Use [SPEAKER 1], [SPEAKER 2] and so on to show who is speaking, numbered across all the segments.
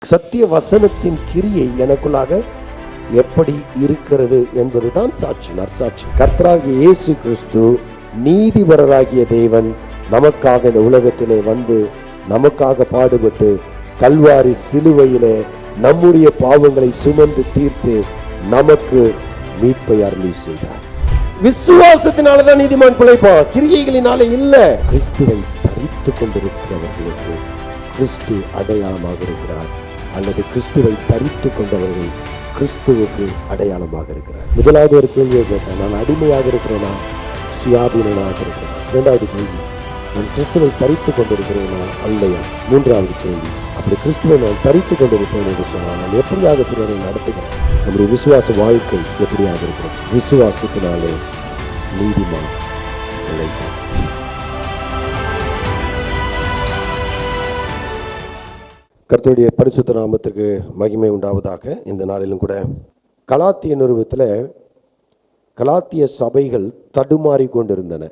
[SPEAKER 1] சத்திய வசனத்தின் கிரியை எனக்குள்ளாக எப்படி இருக்கிறது என்பதுதான் சாட்சி, நற்சாட்சி. கர்த்தராகிய இயேசு கிறிஸ்து நீதிபரராகிய தேவன் நமக்காக இந்த உலகத்திலே வந்து நமக்காக பாடுபட்டு கல்வாரி சிலுவையிலே நம்முடைய பாவங்களை சுமந்து தீர்த்து நமக்கு மீட்பை அருளி செய்தார். விசுவாசத்தினாலதான் நீதிமான் பிழைப்பான், கிரியைகளினாலே இல்ல. கிறிஸ்துவை தரித்து கொண்டிருக்கிறவர்களுக்கு கிறிஸ்து அடையாளமாக இருக்கிறார், அல்லது கிறிஸ்துவை தரித்து கொண்டவர்கள் கிறிஸ்துவுக்கு அடையாளமாக இருக்கிறார். முதலாவது ஒரு கேள்வியை கேட்டேன், நான் அடிமையாக இருக்கிறேனா, சுயாதீனனாக இருக்கிறேன்? இரண்டாவது கேள்வி, நான் கிறிஸ்துவை தரித்து கொண்டிருக்கிறேனா அல்லையா? மூன்றாவது கேள்வி, அப்படி கிறிஸ்துவை நான் தரித்து கொண்டிருப்பேன் என்று சொன்னால் நான் எப்படியாக பிறரை நடத்துகிறேன்? நம்முடைய விசுவாச வாழ்க்கை எப்படியாக இருக்கிறது? விசுவாசத்தினாலே நீதிமான் பிழைப்பான். கர்த்தருடைய பரிசுத்த நாமத்திற்கு மகிமை உண்டாவதாக. இந்த நாளிலும் கூட கலாத்திய நிறுவத்தில் கலாத்திய சபைகள் தடுமாறி கொண்டிருந்தன.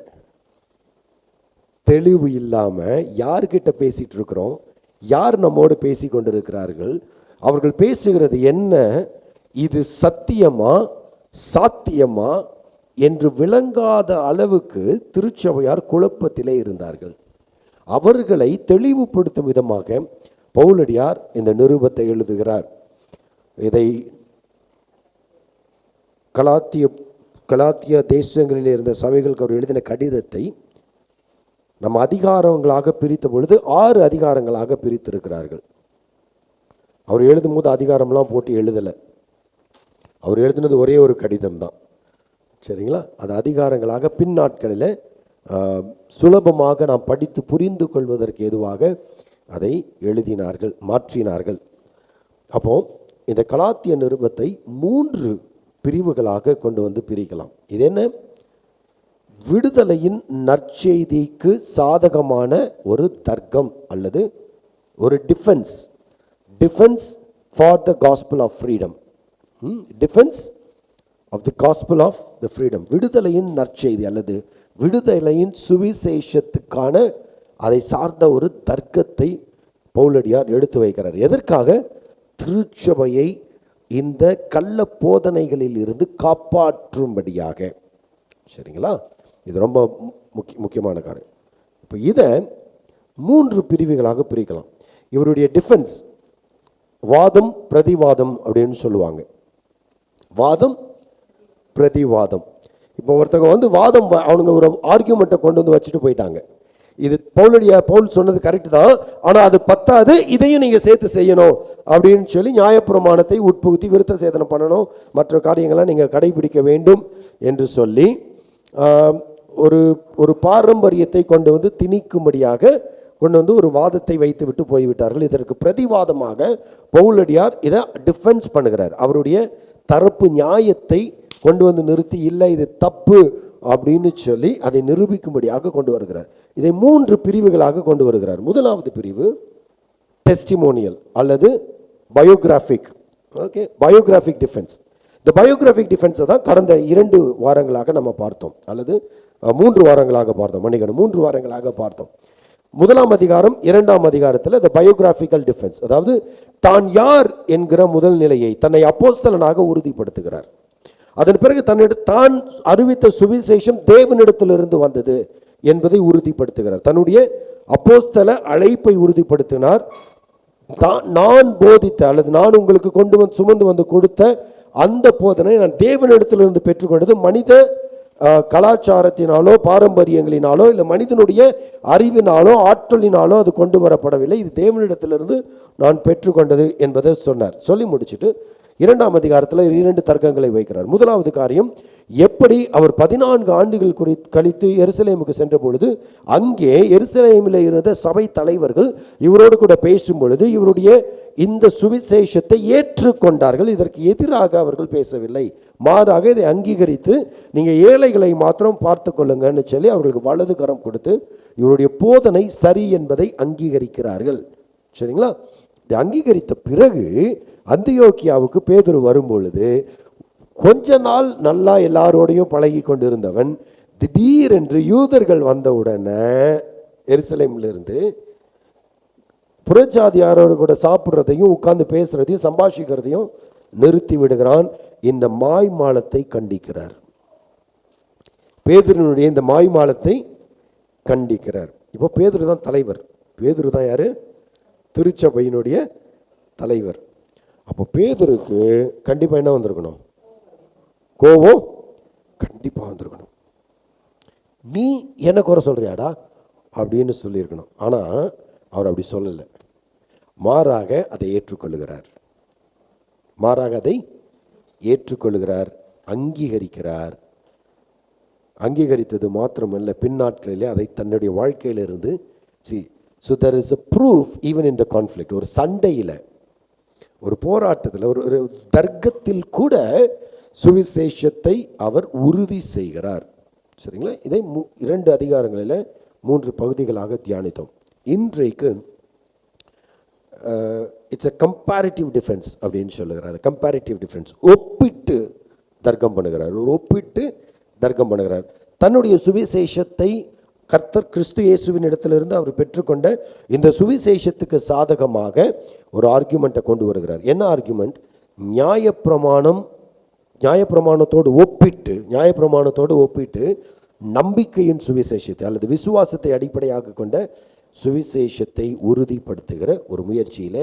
[SPEAKER 1] தெளிவு இல்லாமல் யார்கிட்ட பேசிட்டு இருக்கிறோம், யார் நம்மோடு பேசி கொண்டிருக்கிறார்கள், அவர்கள் பேசுகிறது என்ன, இது சத்தியமா சாத்தியமா என்று விளங்காத அளவுக்கு திருச்சபையார் குழப்பத்திலே இருந்தார்கள். அவர்களை தெளிவுபடுத்தும் விதமாக பவுலடியார் இந்த நிருபத்தை எழுதுகிறார். இதை கலாத்திய தேசங்களில் இருந்த சபைகளுக்கு அவர் எழுதின கடிதத்தை நம்ம அதிகாரங்களாக பிரித்த பொழுது 6 அதிகாரங்களாக பிரித்திருக்கிறார்கள். அவர் எழுதும் போது அதிகாரம்லாம் போட்டு எழுதலை, அவர் எழுதினது ஒரே ஒரு கடிதம் தான், சரிங்களா? அது அதிகாரங்களாக பின்னாட்களில் சுலபமாக நாம் படித்து புரிந்து கொள்வதற்கு ஏதுவாக அதை எழுதினார்கள், மாற்றினார்கள். அப்போ இந்த கலாத்திய நிருபத்தை 3 பிரிவுகளாக கொண்டு வந்து பிரிக்கலாம். இது என்ன? விடுதலையின் நற்செய்திக்கு சாதகமான ஒரு தர்க்கம் அல்லது ஒரு defence for the gospel of freedom. Defence of the gospel of the freedom. விடுதலையின் நற்செய்தி அல்லது விடுதலையின் சுவிசேஷத்துக்கான அதை சார்ந்த ஒரு தர்க்கத்தை பவுலடியார் எடுத்து வைக்கிறார். எதற்காக? திருச்சபையை இந்த கள்ள போதனைகளில் இருந்து காப்பாற்றும்படியாக. சரிங்களா? இது ரொம்ப முக்கியமான காரியம். இப்போ இதை 3 பிரிவுகளாக பிரிக்கலாம். இவருடைய டிஃபென்ஸ், வாதம் பிரதிவாதம் அப்படின்னு சொல்லுவாங்க. வாதம் பிரதிவாதம். இப்போ ஒருத்தவங்க வந்து வாதம், அவனுங்க ஒரு ஆர்கியூமெண்ட்டை கொண்டு வந்து வச்சுட்டு போயிட்டாங்க. இது பவுல் சொன்னது கரெக்டு தான், ஆனால் அது பத்தாது, இதையும் நீங்கள் சேர்த்து செய்யணும் அப்படின்னு சொல்லி நியாயப்பிரமாணத்தை உட்புகுத்தி விருத்த சேதனம் பண்ணணும், மற்ற காரியங்கள்லாம் நீங்கள் கடைபிடிக்க வேண்டும் என்று சொல்லி ஒரு பாரம்பரியத்தை கொண்டு வந்து திணிக்கும்படியாக கொண்டு வந்து ஒரு வாதத்தை வைத்து விட்டு போய்விட்டார்கள். இதற்கு பிரதிவாதமாக பவுலடியார் இதை டிஃபென்ஸ் பண்ணுகிறார். அவருடைய தரப்பு நியாயத்தை கொண்டு வந்து நிறுத்தி, இல்லை இது தப்பு அப்படின்னு சொல்லி அதை நிரூபிக்கும்படியாக கொண்டு வருகிறார். இதை 3 பிரிவுகளாக கொண்டு வருகிறார். முதலாவது பிரிவு டெஸ்டிமோனியல் அல்லது பயோகிராஃபிக். Okay, biographic defence. இந்த பயோகிராஃபிக் டிஃபென்ஸை தான் கடந்த 2 வாரங்களாக நம்ம பார்த்தோம், அல்லது 3 வாரங்களாக பார்த்தோம். மன்னிக்கணும், 3 வாரங்களாக பார்த்தோம். 1ஆம் அதிகாரம் 2ஆம் அதிகாரத்தில் இந்த பயோகிராஃபிக்கல் டிஃபென்ஸ், அதாவது தான் யார் என்கிற முதல் நிலையை தன்னை அப்போஸ்தலனாக உறுதிப்படுத்துகிறார். அதன் பிறகு தான் அறிவித்த சுவிசேஷம் தேவனிடத்திலிருந்து வந்தது என்பதை உறுதிப்படுத்துகிறார். தன்னுடைய அப்போஸ்தல அழைப்பை உறுதிப்படுத்தினார். நான் போதித்த அல்லது நான் உங்களுக்கு சுமந்து வந்து கொடுத்த அந்த போதனை நான் தேவனிடத்திலிருந்து பெற்றுக்கொண்டது மனித கலாச்சாரத்தினாலோ பாரம்பரியங்களினாலோ இல்லை மனிதனுடைய அறிவினாலோ ஆற்றலினாலோ அது கொண்டு வரப்படவில்லை, இது தேவனிடத்திலிருந்து நான் பெற்றுக்கொண்டது என்பதை சொன்னார். சொல்லி முடிச்சுட்டு 2ஆம் அதிகாரத்தில் 2 தர்க்கங்களை வைக்கிறார். முதலாவது காரியம், எப்படி அவர் 14 ஆண்டுகள் கழித்து எருசலேமுக்கு சென்ற பொழுது அங்கே எருசலேமில் இருந்த சபை தலைவர்கள் இவரோடு கூட பேசும் பொழுது இவருடைய இந்த சுவிசேஷத்தை ஏற்றுக்கொண்டார்கள். இதற்கு எதிராக அவர்கள் பேசவில்லை, மாறாக இதை அங்கீகரித்து நீங்கள் ஏழைகளை மாத்திரம் பார்த்து கொள்ளுங்கன்னு சொல்லி அவர்களுக்கு வலது கரம் கொடுத்து இவருடைய போதனை சரி என்பதை அங்கீகரிக்கிறார்கள். சரிங்களா? இதை அங்கீகரித்த பிறகு அந்தியோக்கியாவுக்கு பேதுரு வரும்பொழுது கொஞ்ச நாள் நல்லா எல்லாரோடையும் பழகி கொண்டிருந்தவன் திடீரென்று யூதர்கள் வந்தவுடனே எருசலேமிலிருந்து புறஜாதியாரோடு கூட சாப்பிட்றதையும் உட்கார்ந்து பேசுறதையும் சம்பாஷிக்கிறதையும் நிறுத்தி விடுகிறான். இந்த மாய்மாலத்தை கண்டிக்கிறார். பேதுருனுடைய இந்த மாய்மாலத்தை கண்டிக்கிறார். இப்போ பேதுரு தான் தலைவர். பேதுரு தான் யாரு? திருச்சபையினுடைய தலைவர். அப்போ பேதுருக்கு கண்டிப்பா என்ன வந்திருக்கணும்? கோபம் கண்டிப்பா வந்திருக்கணும். நீ என்ன குறை சொல்றியாடா அப்படின்னு சொல்லியிருக்கணும். ஆனா அவர் அப்படி சொல்லலை. மாறாக அதை ஏற்றுக்கொள்ளுகிறார். மாறாக அதை ஏற்றுக்கொள்ளுகிறார், அங்கீகரிக்கிறார். அங்கீகரித்தது மாத்திரமல்ல, பின்னாட்களிலே அதை தன்னுடைய வாழ்க்கையிலிருந்து so there is a proof even in the conflict. ஒரு சண்டையில், ஒரு போராட்டத்தில், ஒரு தர்க்கத்தில் கூட சுவிசேஷத்தை அவர் உறுதி செய்கிறார். சரிங்களா? இதை 2 அதிகாரங்களில் 3 பகுதிகளாக தியானித்தோம். இன்றைக்கு இட்ஸ் a comparative defense அப்படின்னு சொல்லுகிறார். கம்பேரிட்டிவ் டிஃபென்ஸ், ஒப்பிட்டு தர்க்கம் பண்ணுகிறார். ஒரு ஒப்பிட்டு தர்க்கம் பண்ணுகிறார். தன்னுடைய சுவிசேஷத்தை கர்த்தர் கிறிஸ்து இயேசுவின் இடத்திலிருந்து அவர் பெற்றுக்கொண்ட இந்த சுவிசேஷத்துக்கு சாதகமாக ஒரு ஆர்கியூமெண்ட்டை கொண்டு வருகிறார். என்ன ஆர்கியூமெண்ட்? நியாயப்பிரமாணத்தோடு ஒப்பிட்டு நம்பிக்கையின் சுவிசேஷத்தை அல்லது விசுவாசத்தை அடிப்படையாக கொண்ட சுவிசேஷத்தை உறுதிப்படுத்துகிற ஒரு முயற்சியில்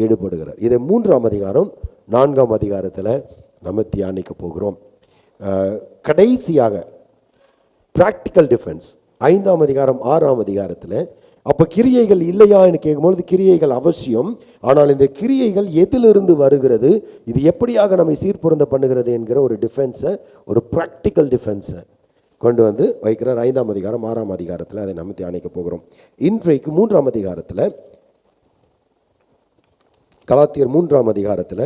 [SPEAKER 1] ஈடுபடுகிறார். இதை 3ஆம் அதிகாரம் 4ஆம் அதிகாரத்தில் நம்ம தியானிக்க போகிறோம். கடைசியாக பிராக்டிக்கல் டிஃபென்ஸ் 5ஆம் அதிகாரம் 6ஆம் அதிகாரத்தில். அப்போ கிரியைகள் இல்லையா என்று கேட்கும்பொழுது கிரியைகள் அவசியம். ஆனால் இந்த கிரியைகள் எதிலிருந்து வருகிறது, இது எப்படியாக நம்மை சீர்பொருந்த பண்ணுகிறது என்கிற ஒரு டிஃபென்ஸை, ஒரு ப்ராக்டிக்கல் டிஃபென்ஸை கொண்டு வந்து வைக்கிறார். 5ஆம் அதிகாரம் 6ஆம் அதிகாரத்தில் அதை நம்ம தியானிக்க போகிறோம். இன்றைக்கு 3ஆம் அதிகாரத்தில், கலாத்தியர் 3ஆம் அதிகாரத்தில்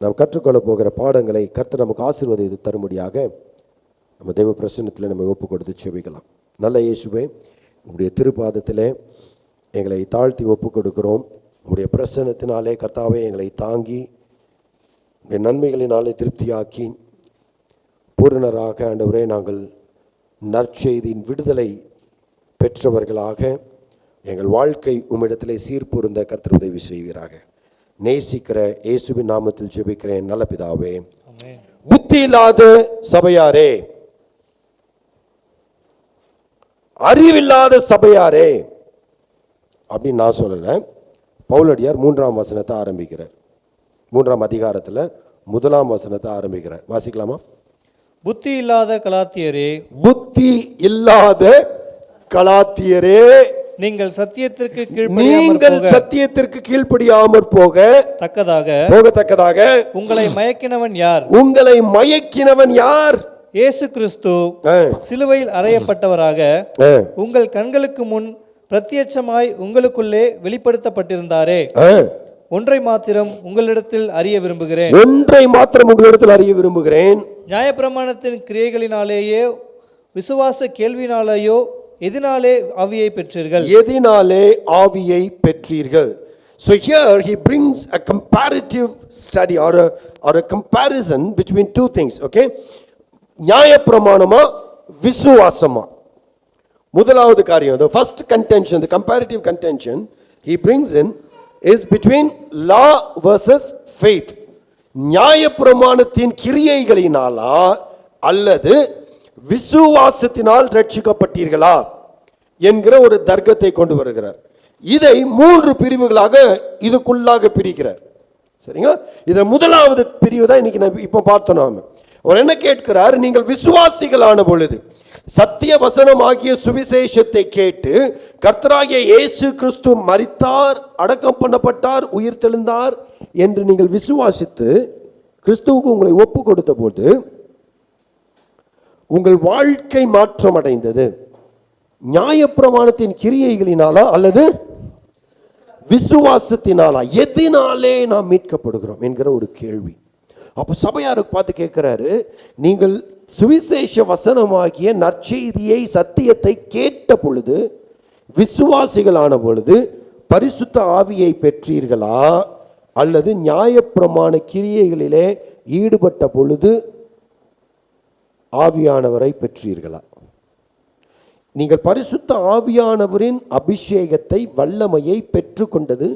[SPEAKER 1] நாம் கற்றுக்கொள்ள போகிற பாடங்களை கர்த்தர் நமக்கு ஆசீர்வாதத்தை தரும்படியாக நம்ம தெய்வ பிரசன்னத்தில் நம்ம ஒப்பு கொடுத்து செபிக்கலாம். நல்ல இயேசுவே, உங்களுடைய திருப்பாதத்திலே எங்களை தாழ்த்தி ஒப்பு கொடுக்கிறோம். உங்களுடைய பிரசன்னத்தினாலே கர்த்தாவே எங்களை தாங்கி, உங்களுடைய நன்மைகளினாலே திருப்தியாக்கி பூரணராக ஆண்டவரே நாங்கள் நற்செய்தியின் விடுதலை பெற்றவர்களாக எங்கள் வாழ்க்கை உம்மிடத்திலே சீர்பொருந்த கர்த்தர் உதவி செய்வீராக. நேசிக்கிற இயேசுவின் நாமத்தில் ஜெபிக்கிறேன் நல்ல பிதாவே. புத்தி இல்லாத சபையாரே, அறிவில்லாத சபையாரே அப்படின்னு நான் சொல்லலை. பவுலடியார் 3ஆம் வசனத்தை ஆரம்பிக்கிறார். 3ஆம் அதிகாரத்தில் 1ஆம் வசனத்தை ஆரம்பிக்கிறார். வாசிக்கலாமா?
[SPEAKER 2] புத்தி இல்லாத கலாத்தியரே,
[SPEAKER 1] புத்தி இல்லாத கலாத்தியரே,
[SPEAKER 2] நீங்கள் சத்தியத்திற்கு
[SPEAKER 1] கீழ்ப்படியாமற் போக தக்கதாக
[SPEAKER 2] உங்களை மயக்கினவன் யார்?
[SPEAKER 1] உங்களை மயக்கினவன் யார்?
[SPEAKER 2] இயேசு கிறிஸ்து சிலுவையில் அறையப்பட்டவராக உங்கள் கண்களுக்கு முன் பிரத்யட்சமாய் உங்களுக்குள்ளே வெளிப்படுத்தப்பட்டிருந்தாரே. ஒன்றை மாத்திரம் உங்களிடத்தில் அறிய விரும்புகிறேன். நியாயப்பிரமாணத்தின் கிரியைகளினாலேயோ விசுவாச கேள்வினாலேயோ எதினாலே ஆவியை பெற்றீர்கள்?
[SPEAKER 1] So here he brings a comparative study or a comparison between two things. Okay, நியாயப்பிரமாணமா விசுவாசமா? முதலாவது காரியம், the first contention, the comparative contention he brings in is between law versus faith. நியாயப்பிரமாணத்தின் கிரியைகளினாலா அல்லது விசுவாசத்தினால் ரட்சிக்கப்பட்டீர்களா என்கிற ஒரு தர்க்கத்தை கொண்டு வருகிறார். இதை 3 பிரிவுகளாக இதுக்குள்ளாக பிரிக்கிறார். சரிங்களா? இத முதலாவது பிரிவு தான் இன்னைக்கு இப்ப பார்த்தோம். நாம அவர் என்ன கேட்கிறார்? நீங்கள் விசுவாசிகளான பொழுது, சத்திய வசனமாகிய சுவிசேஷத்தை கேட்டு கர்த்தராகிய இயேசு கிறிஸ்து மரித்தார், அடக்கம் பண்ணப்பட்டார், உயிர் தெழுந்தார் என்று நீங்கள் விசுவாசித்து கிறிஸ்துவுக்கு உங்களை ஒப்பு கொடுத்த போது உங்கள் வாழ்க்கை மாற்றம் அடைந்தது. நியாயப்பிரமாணத்தின் கிரியைகளினாலா அல்லது விசுவாசத்தினாலா? எதினாலே நாம் மீட்கப்படுகிறோம் என்கிற ஒரு கேள்வி. அப்போ சபையாருக்கு பார்த்து கேட்கிறாரு, நீங்கள் சுவிசேஷ வசனமாகிய நற்செய்தியை, சத்தியத்தை கேட்ட பொழுது, விசுவாசிகளான பொழுது பரிசுத்த ஆவியை பெற்றீர்களா அல்லது நியாயப்பிரமாண கிரியைகளிலே ஈடுபட்ட பொழுது ஆவியானவரை பெற்றீர்களா? நீங்கள் பரிசுத்த ஆவியானவரின் அபிஷேகத்தை வல்லமையை பெற்றுக்கொண்டது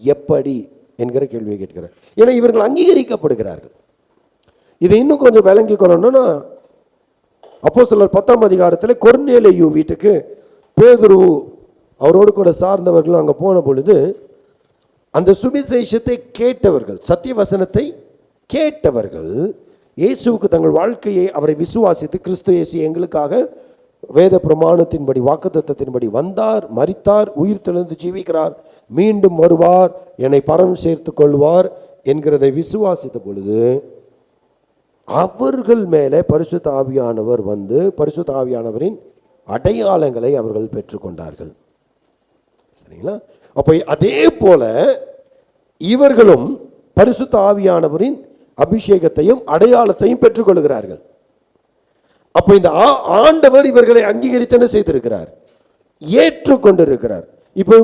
[SPEAKER 1] எப்படி என்கிற கேள்வியை கேட்கிறார். ஏன்னா இவர்கள் அங்கீகரிக்கப்படுகிறார்கள். இதை இன்னும் கொஞ்சம் விளங்கி கொள்ளணும்னா அப்போஸ்தலர் 10ஆம் அதிகாரத்தில் கொர்நேலியு வீட்டுக்கு பேதுரு அவரோடு கூட சார்ந்தவர்களும் அங்கே போன பொழுது அந்த சுவிசேஷத்தை கேட்டவர்கள், சத்திய வசனத்தை கேட்டவர்கள், இயேசுவுக்கு தங்கள் வாழ்க்கையை அவரை விசுவாசித்து கிறிஸ்து இயேசு எங்களுக்காக வேத பிரமாணத்தின்படி வாக்குத்தத்தத்தின்படி வந்தார், மரித்தார், உயிர் தெழுந்து ஜீவிக்கிறார், மீண்டும் வருவார், என்னை பரம் சேர்த்து கொள்வார் என்கிறதை விசுவாசித்த பொழுது அவர்கள் மேலே பரிசுத்த ஆவியானவர் வந்து பரிசுத்த ஆவியானவரின் அடையாளங்களை அவர்கள் பெற்றுக்கொண்டார்கள். சரிங்களா? அப்போ அதே போல இவர்களும் பரிசுத்த ஆவியானவரின் அபிஷேகத்தையும் அடையாளத்தையும் பெற்றுக்கொள்கிறார்கள். அப்போ இந்த ஆண்டவர் இவர்களை அங்கீகரித்து என்ன செய்திருக்கிறார்? ஏற்றுக்கொண்டிருக்கிறார். இப்போ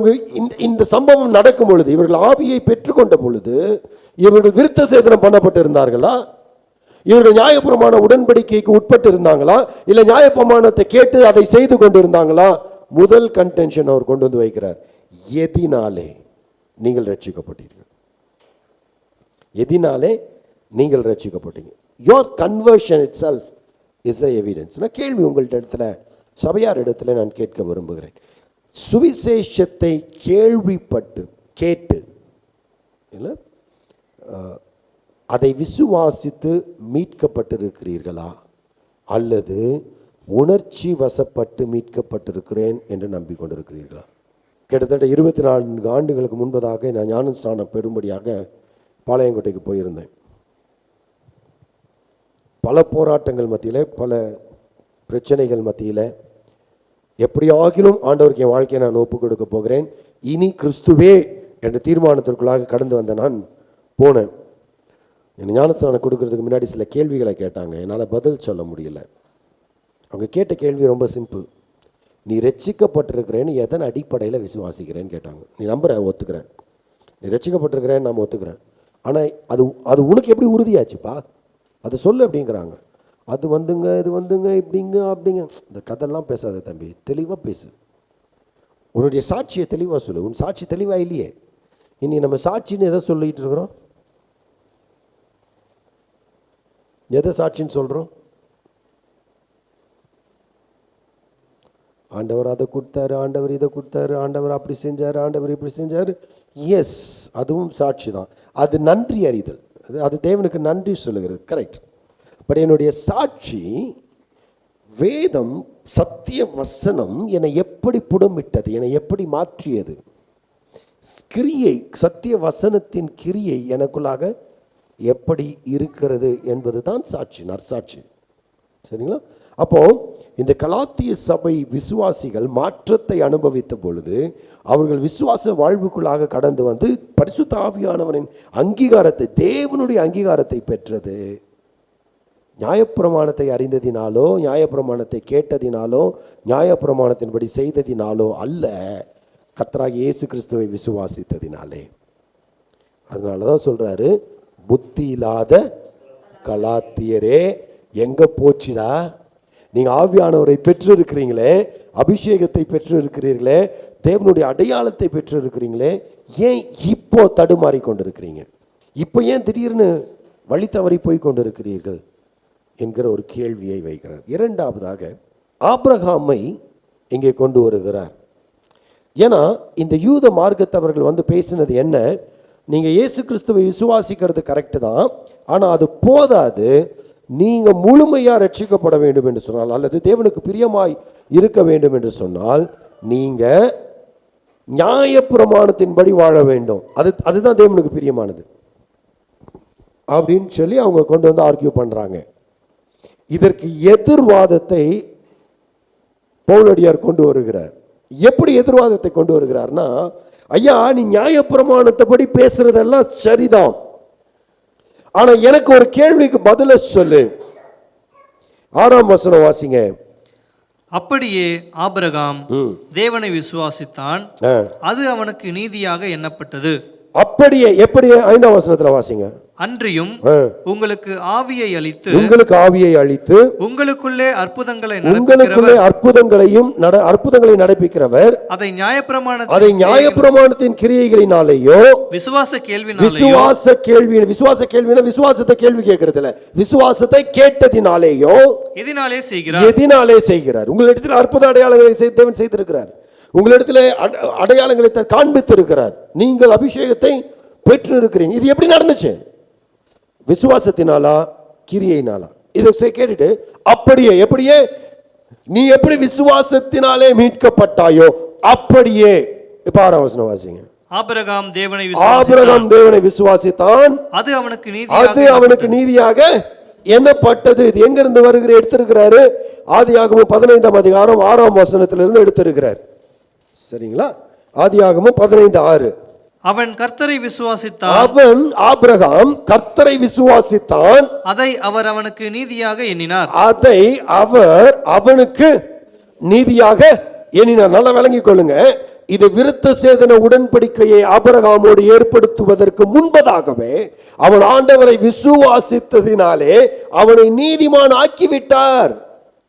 [SPEAKER 1] இந்த சம்பவம் நடக்கும் பொழுது, இவர்கள் ஆவியை பெற்றுக்கொண்ட பொழுது இவர்கள் விருத்த சேதனம் பண்ணப்பட்டிருந்தார்களா? இவர்கள் நியாயப்பிரமாண உடன்படிக்கைக்கு உட்பட்டு இருந்தாங்களா? இல்லை நியாயப்பிரமாணத்தை கேட்டு அதை செய்து கொண்டிருந்தாங்களா? முதல் கன்டென்ஷன் அவர் கொண்டு வந்து வைக்கிறார். எதினாலே நீங்கள் ரட்சிக்கப்பட்டீர்கள்? எதினாலே நீங்கள் ரட்சிக்கப்பட்டீங்க? Your conversion itself is a evidence. நான் கேள்வி உங்கள்ட்ட இடத்துல, சபையார் இடத்துல நான் கேட்க விரும்புகிறேன். சுவிசேஷத்தை கேள்விப்பட்டு கேட்டு இல்லை அதை விசுவாசித்து மீட்கப்பட்டிருக்கிறீர்களா, அல்லது உணர்ச்சி வசப்பட்டு மீட்கப்பட்டிருக்கிறேன் என்று நம்பிக்கொண்டிருக்கிறீர்களா? கிட்டத்தட்ட 24 ஆண்டுகளுக்கு முன்பதாக நான் ஞானஸ்நானம் பெறும்படியாக பாளையங்கோட்டைக்கு போயிருந்தேன். பல போராட்டங்கள் மத்தியில், பல பிரச்சனைகள் மத்தியில், எப்படியாகிலும் ஆண்டவருக்கு என் வாழ்க்கையை நான் ஒப்புக் கொடுக்க போகிறேன், இனி கிறிஸ்துவே என்ற தீர்மானத்திற்குள்ளாக கடந்து வந்த நான் போனேன். என் ஞானஸ்நானம் கொடுக்கறதுக்கு முன்னாடி சில கேள்விகளை கேட்டாங்க. என்னால் பதில் சொல்ல முடியல. அவங்க கேட்ட கேள்வி ரொம்ப சிம்பிள். நீ ரட்சிக்கப்பட்டிருக்கிறேன்னு எதன் அடிப்படையில் விசுவாசிக்கிறேன்னு கேட்டாங்க. நீ நம்புற, ஒத்துக்கிறேன். நீ ரட்சிக்கப்பட்டிருக்கிறேன்னு நம்ம ஒத்துக்கிறேன். ஆனால் அது உனக்கு எப்படி உறுதியாச்சுப்பா, அது சொல்லு அப்படிங்கிறாங்க. அது வந்துங்க, இது வந்துங்க, இப்படிங்க அப்படிங்க. இந்த கதையெல்லாம் பேசாத தம்பி, தெளிவாக பேசு. உன்னுடைய சாட்சியை தெளிவாக சொல்லு. உன் சாட்சி தெளிவாக இல்லையே. இனி நம்ம சாட்சின்னு எதை சொல்லிகிட்டு இருக்கிறோம்? எதை சாட்சின்னு சொல்கிறோம்? ஆண்டவர் அதை கொடுத்தாரு, ஆண்டவர் இதை கொடுத்தாரு, ஆண்டவர் அப்படி செஞ்சார், ஆண்டவர் இப்படி செஞ்சார். எஸ், அதுவும் சாட்சி தான். அது நன்றி அறிதல், அது தேவனுக்கு நன்றி சொல்லுகிறது, கரெக்ட். பட் என்னுடைய சாட்சி வேதம், சத்திய வசனம் என்னை எப்படி புடமிட்டது, என்னை எப்படி மாற்றியது, கிரியை, சத்திய வசனத்தின் கிரியை எனக்குள்ளாக எப்படி இருக்கிறது என்பது தான் சாட்சி, நற்சாட்சி. சரிங்களா? அப்போ இந்த கலாத்திய சபை விசுவாசிகள் மாற்றத்தை அனுபவித்த பொழுது அவர்கள் விசுவாச வாழ்வுக்குள்ளாக கடந்து வந்து பரிசுத்த ஆவியானவரின் அங்கீகாரத்தை, தேவனுடைய அங்கீகாரத்தை பெற்றது நியாயப்பிரமாணத்தை அறிந்ததினாலோ, நியாயப்பிரமாணத்தை கேட்டதினாலோ, நியாயப்பிரமாணத்தின்படி செய்ததினாலோ அல்ல, கர்த்தராகிய இயேசு கிறிஸ்துவை விசுவாசித்ததினாலே. அதனால தான் சொல்றாரு, புத்தி இல்லாத கலாத்தியரே எங்க போச்சுடா, நீங்க ஆவியானவரை பெற்று இருக்கிறீங்களே, அபிஷேகத்தை பெற்று இருக்கிறீர்களே, தேவனுடைய அடையாளத்தை பெற்று இருக்கிறீங்களே, ஏன் இப்போ தடுமாறி கொண்டிருக்கிறீங்க? இப்போ ஏன் திடீர்னு வழி தவறி போய் கொண்டிருக்கிறீர்கள் என்கிற ஒரு கேள்வியை வைக்கிறார். இரண்டாவதாக ஆபிரகாமை இங்கே கொண்டு வருகிறார். ஏன்னா இந்த யூத மார்க்கத்தவர்கள் வந்து பேசினது என்ன, நீங்கள் இயேசு கிறிஸ்துவை விசுவாசிக்கிறது கரெக்டு தான், ஆனால் அது போதாது, நீங்கள் முழுமையாக ரட்சிக்கப்பட வேண்டும் என்று சொன்னால், அல்லது தேவனுக்கு பிரியமாய் இருக்க வேண்டும் என்று சொன்னால், நீங்கள் நியாயப்பிரமாணத்தின்படி வாழ வேண்டும். அதுதான் தேவனுக்கு பிரியமானது அப்படின்னு சொல்லி அவங்க கொண்டு வந்து ஆர்கியூ பண்ணுறாங்க. இதற்கு எதிர்வாதத்தை பவுலடியார் கொண்டு வருகிறார். எப்படி எதிர்வாதத்தை கொண்டு வருகிறார்னா, ஐயா நீ நியாயப்பிரமாணத்தைப்படி பேசுறதெல்லாம் சரிதான், ஆனா எனக்கு ஒரு கேள்விக்கு பதில சொல்லு. 6ஆம் வசனம் வாசிங்க.
[SPEAKER 2] அப்படியே ஆபிரகாம் தேவனை விசுவாசித்தான், அது அவனுக்கு நீதியாக எண்ணப்பட்டது.
[SPEAKER 1] அப்படியே எப்படி 5ஆம் வசனத்துல வாசிங்க.
[SPEAKER 2] அன்றியும் உங்களுக்கு ஆவியை அளித்து
[SPEAKER 1] உங்களுக்கு ஆவியை அளித்து
[SPEAKER 2] உங்களுக்குள்ளே அற்புதங்களை
[SPEAKER 1] அற்புதங்களை நடப்பிக்கிறவர்
[SPEAKER 2] அதை
[SPEAKER 1] நியாயப்பிரமாணத்தின் கிரியைகளினாலேயோ
[SPEAKER 2] விசுவாச
[SPEAKER 1] கேள்வினா விசுவாசத்தை கேள்வி கேட்கறது இல்ல, விசுவாசத்தை கேட்டதினாலேயோ எதினாலே செய்கிறார். உங்களிடத்தில் அற்புத அடையாளங்களை தேவன் செய்திருக்கிறார், உங்களிடத்தில் அடையாளங்களை காண்பித்திருக்கிறார், நீங்கள் அபிஷேகத்தை பெற்று இருக்கிறீங்க. இது எப்படி நடந்துச்சு? விசுவாசத்தினாலா கிரியையினாலா? இதை கேட்டுட்டு அப்படியே எப்படியே நீ எப்படி விசுவாசத்தினாலே மீட்கப்பட்டாயோ அப்படியே. இப்ப 6ஆம் வசனம் வாசிங்க.
[SPEAKER 2] ஆபிரகாம்
[SPEAKER 1] தேவனை விசுவாசித்தான்,
[SPEAKER 2] அது
[SPEAKER 1] அவனுக்கு நீதியாக எண்ணப்பட்டது. இது எங்க இருந்து வருகிற எடுத்திருக்கிறாரு? ஆதியாகமம் 15ஆம் அதிகாரம் 6ஆம் வசனத்திலிருந்து எடுத்திருக்கிறார். சரிங்களா? ஆதியாகமம் 15:6.
[SPEAKER 2] அவன் கர்த்தரை விசுவாசித்தான்,
[SPEAKER 1] ஆபிரகாம் கர்த்தரை விசுவாசித்தான்,
[SPEAKER 2] அதை அவர் அவனுக்கு நீதியாக எண்ணினார்.
[SPEAKER 1] நல்லா விளங்கிக் கொள்ளுங்க. இது விருத்த சேதன உடன்படிக்கையை ஆபிரகாமோடு ஏற்படுத்துவதற்கு முன்பதாகவே அவன் ஆண்டவரை விசுவாசித்ததினாலே அவனை நீதிமான் ஆக்கிவிட்டார்.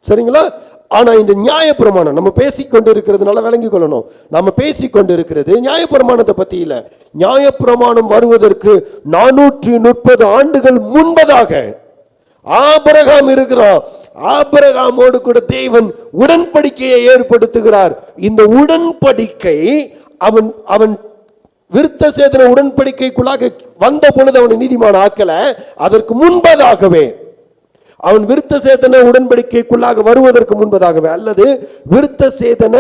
[SPEAKER 1] சரிங்களா? ஆனா இந்த நியாயப்பிரமாணம் நம்ம பேசிக்கொண்டிருக்கிறது, நல்லா விளங்கிக் கொள்ளணும், நம்ம பேசிக்கொண்டிருக்கிறது நியாயப்பிரமாணத்தை பத்தி இல்ல. நியாயப்பிரமாணம் வருவதற்கு 430 ஆண்டுகள் முன்பதாக ஆபிரகாம் இருக்கிறான். ஆபிரகாமோடு கூட தேவன் உடன்படிக்கையை ஏற்படுத்துகிறார். இந்த உடன்படிக்கை அவன் விருத்த சேதன உடன்படிக்கைக்குள்ளாக வந்த பொழுது அவனை நீதிமான் ஆக்கல. அதற்கு முன்பதாகவே அவன் விருத்த சேதன உடன்படிக்கைக்குள்ளாக வருவதற்கு முன்பதாகவே அல்லது விருத்த சேதன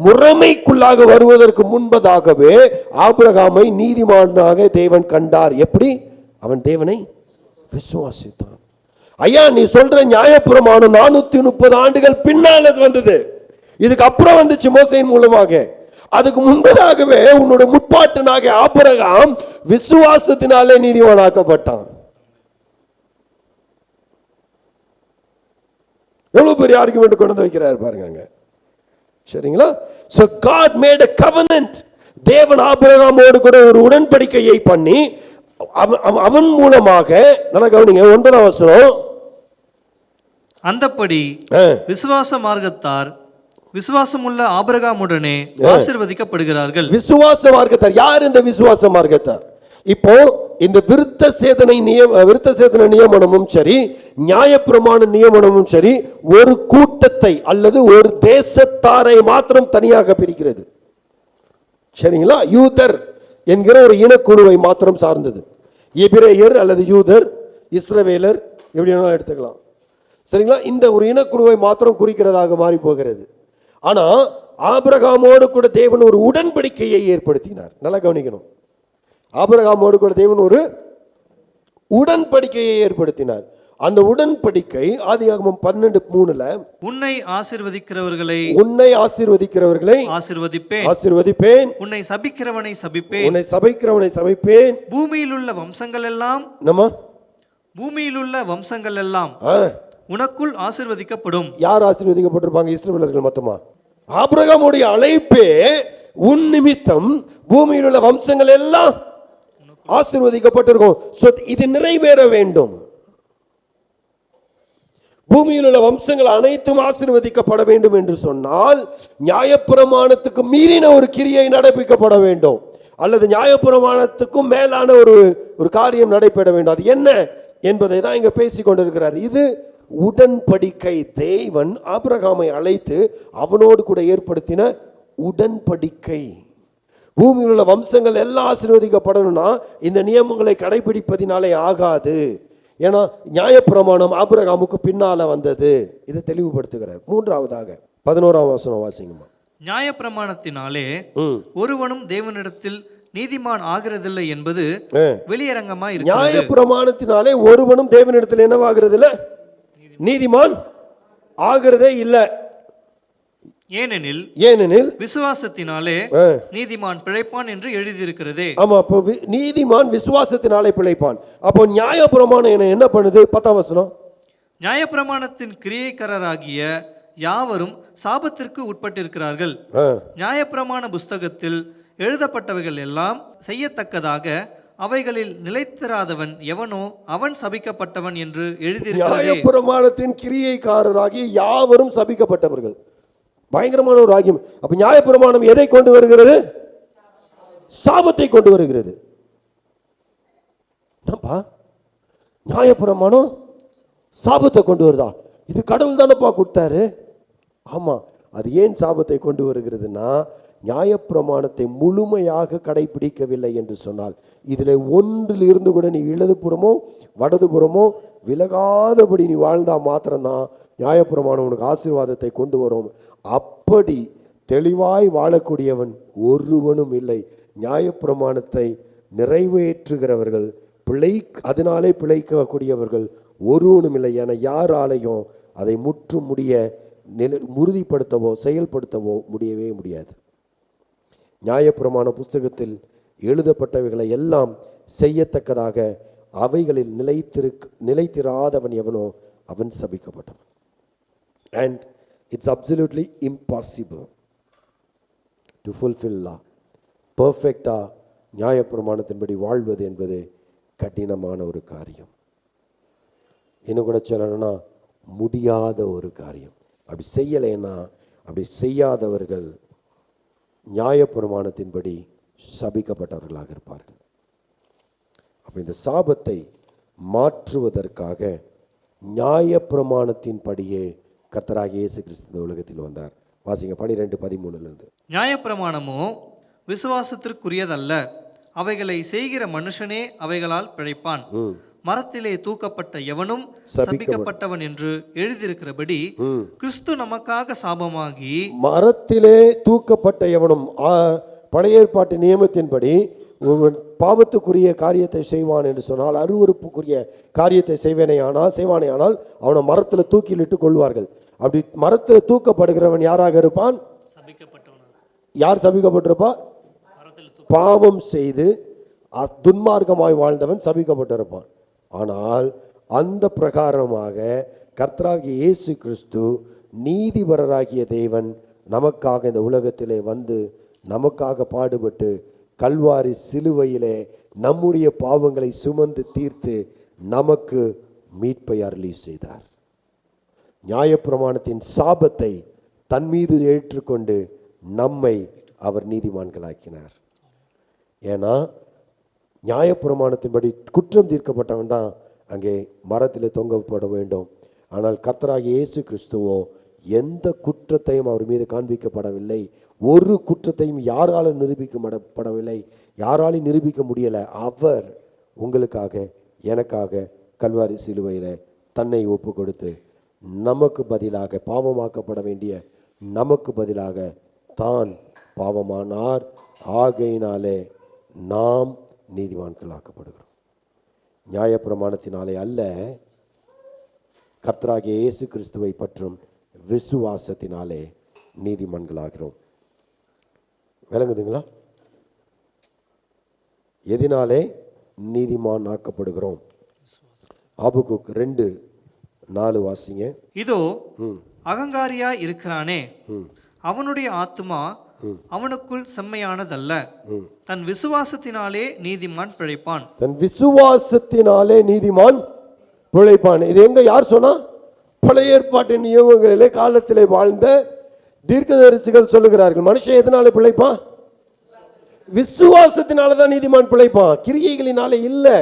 [SPEAKER 1] முறைமைக்குள்ளாக வருவதற்கு முன்பதாகவே ஆபிரகாமை நீதிமானாக தேவன் கண்டார். எப்படி? அவன் தேவனை விசுவாசித்தான். ஐயா, நீ சொல்ற நியாயப்பிரமாணம் 430 ஆண்டுகள் பின்னால் வந்தது, இதுக்கு அப்புறம் வந்துச்சு மோசேயின் மூலமாக. அதுக்கு முன்பதாகவே உன்னோட முற்பாட்டனாக ஆபிரகாம் விசுவாசத்தினாலே நீதிமானாக்கப்பட்டான். எவ்வளவு பெரிய ஆர்குமெண்ட் கொண்டு வந்து வைக்கிறார் பாருங்க. சரிங்களா? So God made a covenant. தேவன் ஆபிரகாமோடு கூட ஒரு உடன்படிக்கையை பண்ணி அவன் மூலமாக, நல்லா கவனிங்க 9ஆம் வசனம்,
[SPEAKER 2] அந்தப்படி விசுவாச மார்க்கத்தார் விசுவாசமுள்ள ஆபிரகாமுடனே ஆசீர்வதிக்கப்படுகிறார்கள்.
[SPEAKER 1] விசுவாச மார்க்கத்தார் யார்? இந்த விசுவாச மார்க்கத்தார். இப்போ இந்த விருத்த சேதன நியமனமும் சரி, நியாயப்பிரமாண நியமனமும் சரி, ஒரு கூட்டத்தை அல்லது ஒரு தேசத்தாரை மாத்திரம் தனியாக பிரிக்கிறது. சரிங்களா? யூதர் என்கிற ஒரு இனக்குழுவை மாத்திரம் சார்ந்தது. எபிரேயர் அல்லது யூதர், இஸ்ரவேலர் எப்படி வேணாலும் எடுத்துக்கலாம். சரிங்களா? இந்த ஒரு இனக்குழுவை மாத்திரம் குறிக்கிறதாக மாறி போகிறது. ஆனா ஆபிரகாமோடு கூட தேவன் ஒரு உடன்படிக்கையை ஏற்படுத்தினார். நல்லா கவனிக்கணும். ஆபிரகாமோடு கூட தேவன் ஒரு உடன்படிக்கையை ஏற்படுத்தினார். அந்த உடன்படிக்கை ஆதியாகமம் 12:3
[SPEAKER 2] உன்னை ஆசீர்வதிக்கிறவர்களை
[SPEAKER 1] ஆசீர்வதிப்பேன்,
[SPEAKER 2] உன்னை சபிக்கிறவனை
[SPEAKER 1] சபிப்பேன்,
[SPEAKER 2] பூமியில் உள்ள வம்சங்கள் எல்லாம் உனக்குள் ஆசீர்வதிக்கப்படும்.
[SPEAKER 1] யார் ஆசீர்வதிக்கப்பட்டிருப்பாங்க? இஸ்ரவேலர்கள் மொத்தமா. ஆபிரகாமுடைய அழைப்பே உன் நிமித்தம் பூமியில் உள்ள வம்சங்கள் எல்லாம் ஆசீர்வதிக்கப்பட்டிருக்கும். இது நிறைவேற வேண்டும். பூமியில் உள்ள வம்சங்கள் அனைத்தும் ஆசீர்வதிக்கப்பட வேண்டும் என்று சொன்னால் நியாயப்பிரமாணத்துக்கு மீறின ஒரு கிரியை நடப்பிக்கப்பட வேண்டும், அல்லது நியாயப்பிரமாணத்துக்கும் மேலான ஒரு காரியம் நடைபெற வேண்டும். அது என்ன என்பதை தான் இங்க பேசிக் கொண்டிருக்கிறார். இது உடன்படிக்கை. தேவன் ஆபிரகாமை அழைத்து அவனோடு கூட ஏற்படுத்தின உடன்படிக்கை. பூமியில் உள்ள வம்சங்கள் எல்லாம் ஆசீர்வதிக்கப்படணும்னா இந்த நியமங்களை கடைபிடிப்பதினாலே ஆகாது. ஏன்னா நியாயப்பிரமாணம் ஆபிரகாமுக்கு பின்னால வந்தது. இதை தெளிவுபடுத்துகிறார். மூன்றாவதாக 11ஆம் வசனம் வாசிங்கம்மா.
[SPEAKER 2] நியாயப்பிரமாணத்தினாலே ஒருவனும் தேவனிடத்தில் நீதிமான் ஆகிறதில்லை என்பது வெளியரங்கமாய் இருக்கிறது.
[SPEAKER 1] நியாயப்பிரமாணத்தினாலே ஒருவனும் தேவனிடத்தில் என்னவாகிறது இல்ல, நீதிமான் ஆகிறதே இல்லை.
[SPEAKER 2] ஏனெனில் விசுவாசத்தினாலே நீதிமான் பிழைப்பான் என்று எழுதியிருக்கிறதே.
[SPEAKER 1] ஆமா, அப்போ நீதிமான் விசுவாசத்தினாலே பிழைப்பான். அப்போ நியாயப்பிரமாணம் என்ன பண்ணுது? 10ஆம் வசனம்,
[SPEAKER 2] நியாயப்பிரமாணத்தின் கிரியைக்காரராகிய யாவரும் சாபத்திற்கு உட்பட்டிருக்கிறார்கள். நியாயப்பிரமாண புஸ்தகத்தில் எழுதப்பட்டவைகள் எல்லாம் செய்யத்தக்கதாக அவைகளில் நிலைத்திராதவன் எவனோ அவன் சபிக்கப்பட்டவன் என்று எழுதியிருக்கிறதே.
[SPEAKER 1] நியாயப்பிரமாணத்தின் கிரியைக்காரராகிய யாவரும் சபிக்கப்பட்டவர்கள். பயங்கரமான ஒரு வாக்கியம். அப்ப நியாயப்பிரமாணம் எதை கொண்டு வருகிறது? சாபத்தை கொண்டு வருகிறது. நியாயப்பிரமாணம் சாபத்தை கொண்டு வருதா? இது கடவுள் தானப்பா கொடுத்தாரு. ஆமா, அது ஏன் சாபத்தை கொண்டு வருகிறதுனா, நியாயப்பிரமாணத்தை முழுமையாக கடைபிடிக்கவில்லை என்று சொன்னால், இதில் ஒன்றில் இருந்து கூட நீ இடதுபுறமோ வடதுபுறமோ விலகாதபடி நீ வாழ்ந்தா மாத்திரம்தான் நியாயப்பிரமாணம் உனக்கு ஆசீர்வாதத்தை கொண்டு வரும். அப்படி தெளிவாய் வாழக்கூடியவன் ஒருவனும் இல்லை. நியாயப்பிரமாணத்தை நிறைவேற்றுகிறவர்கள் அதனாலே பிழைக்கக்கூடியவர்கள் ஒருவனும் இல்லை. என யாராலையும் அதை முற்றும் முடிய உறுதிப்படுத்தவோ செயல்படுத்தவோ முடியவே முடியாது. நியாயப்பிரமாண புஸ்தகத்தில் எழுதப்பட்டவைகளை எல்லாம் செய்யத்தக்கதாக அவைகளில் நிலைத்திராதவன் எவனோ அவன் சபிக்கப்பட்டவன். And it's absolutely impossible to fulfill law. பர்ஃபெக்டா நியாயப்பிரமாணத்தின்படி வாழ்வது என்பது கடினமான ஒரு காரியம். இன்னும் கூட சொல்லணும்னா முடியாத ஒரு காரியம். அப்படி செய்யலைன்னா, அப்படி செய்யாதவர்கள் நியாயப்பிரமாணத்தின்படி சபிக்கப்பட்டவர்களாக இருப்பார்கள். அப்ப இந்த சாபத்தை மாற்றுவதற்காக நியாயப்பிரமாணத்தின்படியே கர்த்தராகிய இயேசு கிறிஸ்து உலகத்தில் வந்தார். வாசிங்க 12:13.
[SPEAKER 2] நியாயப்பிரமாணமோ விசுவாசத்திற்குரியதல்ல, அவைகளை செய்கிற மனுஷனே அவைகளால் பிழைப்பான். மரத்திலே தூக்கப்பட்ட எவனும் சபிக்கப்பட்டவன் என்று எழுதியிருக்கிறபடி கிறிஸ்து நமக்காக சாபமாகி,
[SPEAKER 1] மரத்திலே தூக்கப்பட்ட எவனும் பழைய ஏற்பாட்டு நியமத்தின்படி பாவத்துக்குரிய காரியத்தை செய்வான் என்று சொன்னால், அருவருப்புக்குரிய காரியத்தை செய்வானேயானால் அவனை மரத்தில் தூக்கிலிட்டு கொள்வார்கள். அப்படி மரத்தில் தூக்கப்படுகிறவன் யாராக இருப்பான்? யார் சபிக்கப்பட்டிருப்பா? பாவம் செய்து துன்மார்க்கமாய் வாழ்ந்தவன் சபிக்கப்பட்டிருப்பான். ஆனால் அந்த பிரகாரமாக கர்த்தராகிய இயேசு கிறிஸ்து நீதிபரராகிய தேவன் நமக்காக இந்த உலகத்திலே வந்து நமக்காக பாடுபட்டு கல்வாரி சிலுவையிலே நம்முடைய பாவங்களை சுமந்து தீர்த்து நமக்கு மீட்பை அருளி செய்தார். நியாயப்பிரமாணத்தின் சாபத்தை தன் மீது ஏற்றுக்கொண்டு நம்மை அவர் நீதிமான்களாக்கினார். ஏன்னா நியாயப்பிரமாணத்தின்படி குற்றம் தீர்க்கப்பட்டவன் தான் அங்கே மரத்தில் தொங்கப்பட வேண்டும். ஆனால் கர்த்தராகிய இயேசு கிறிஸ்துவோ எந்த குற்றத்தையும் அவர் மீது காண்பிக்கப்படவில்லை. ஒரு குற்றத்தையும் யாராலும் நிரூபிக்கப்படவில்லை, யாராலும் நிரூபிக்க முடியலை. அவர் உங்களுக்காக எனக்காக கல்வாரி சிலுவையில் தன்னை ஒப்பு கொடுத்து நமக்கு பதிலாக, பாவமாக்கப்பட வேண்டிய நமக்கு பதிலாக தான் பாவமானார். ஆகையினாலே நாம் நீதிமான்களாக்கப்படுகிறோம். நியாயப்பிரமாணத்தினாலே அல்ல, கர்த்தராகிய இயேசு கிறிஸ்துவை பற்றும் விசுவாசத்தினாலே நீதிமான்களாகிறோம். விளங்குதுங்களா? எதினாலே நீதிமான் ஆக்கப்படுகிறோம்? ஆபகுக் 2:4 வாசிங்க.
[SPEAKER 2] இதோ அகங்காரியா இருக்கிறானே, அவனுடைய ஆத்துமா அவனுக்குள் செம்மையானதல்ல, தன் விசுவாசத்தினாலே நீதிமான் பிழைப்பான்.
[SPEAKER 1] தன் விசுவாசத்தினாலே நீதிமான் பிழைப்பான். இது எங்க யார் சொன்னா? பழைய ஏற்பாட்டின் நியமங்களிலே காலத்திலே வாழ்ந்த தீர்க்கதரிசிகள் சொல்லுகிறார்கள். மனுஷன் எதனால பிழைப்பான்? விசுவாசத்தினால தான் நீதிமான் பிழைப்பான், கிரியைகளினாலே இல்லை.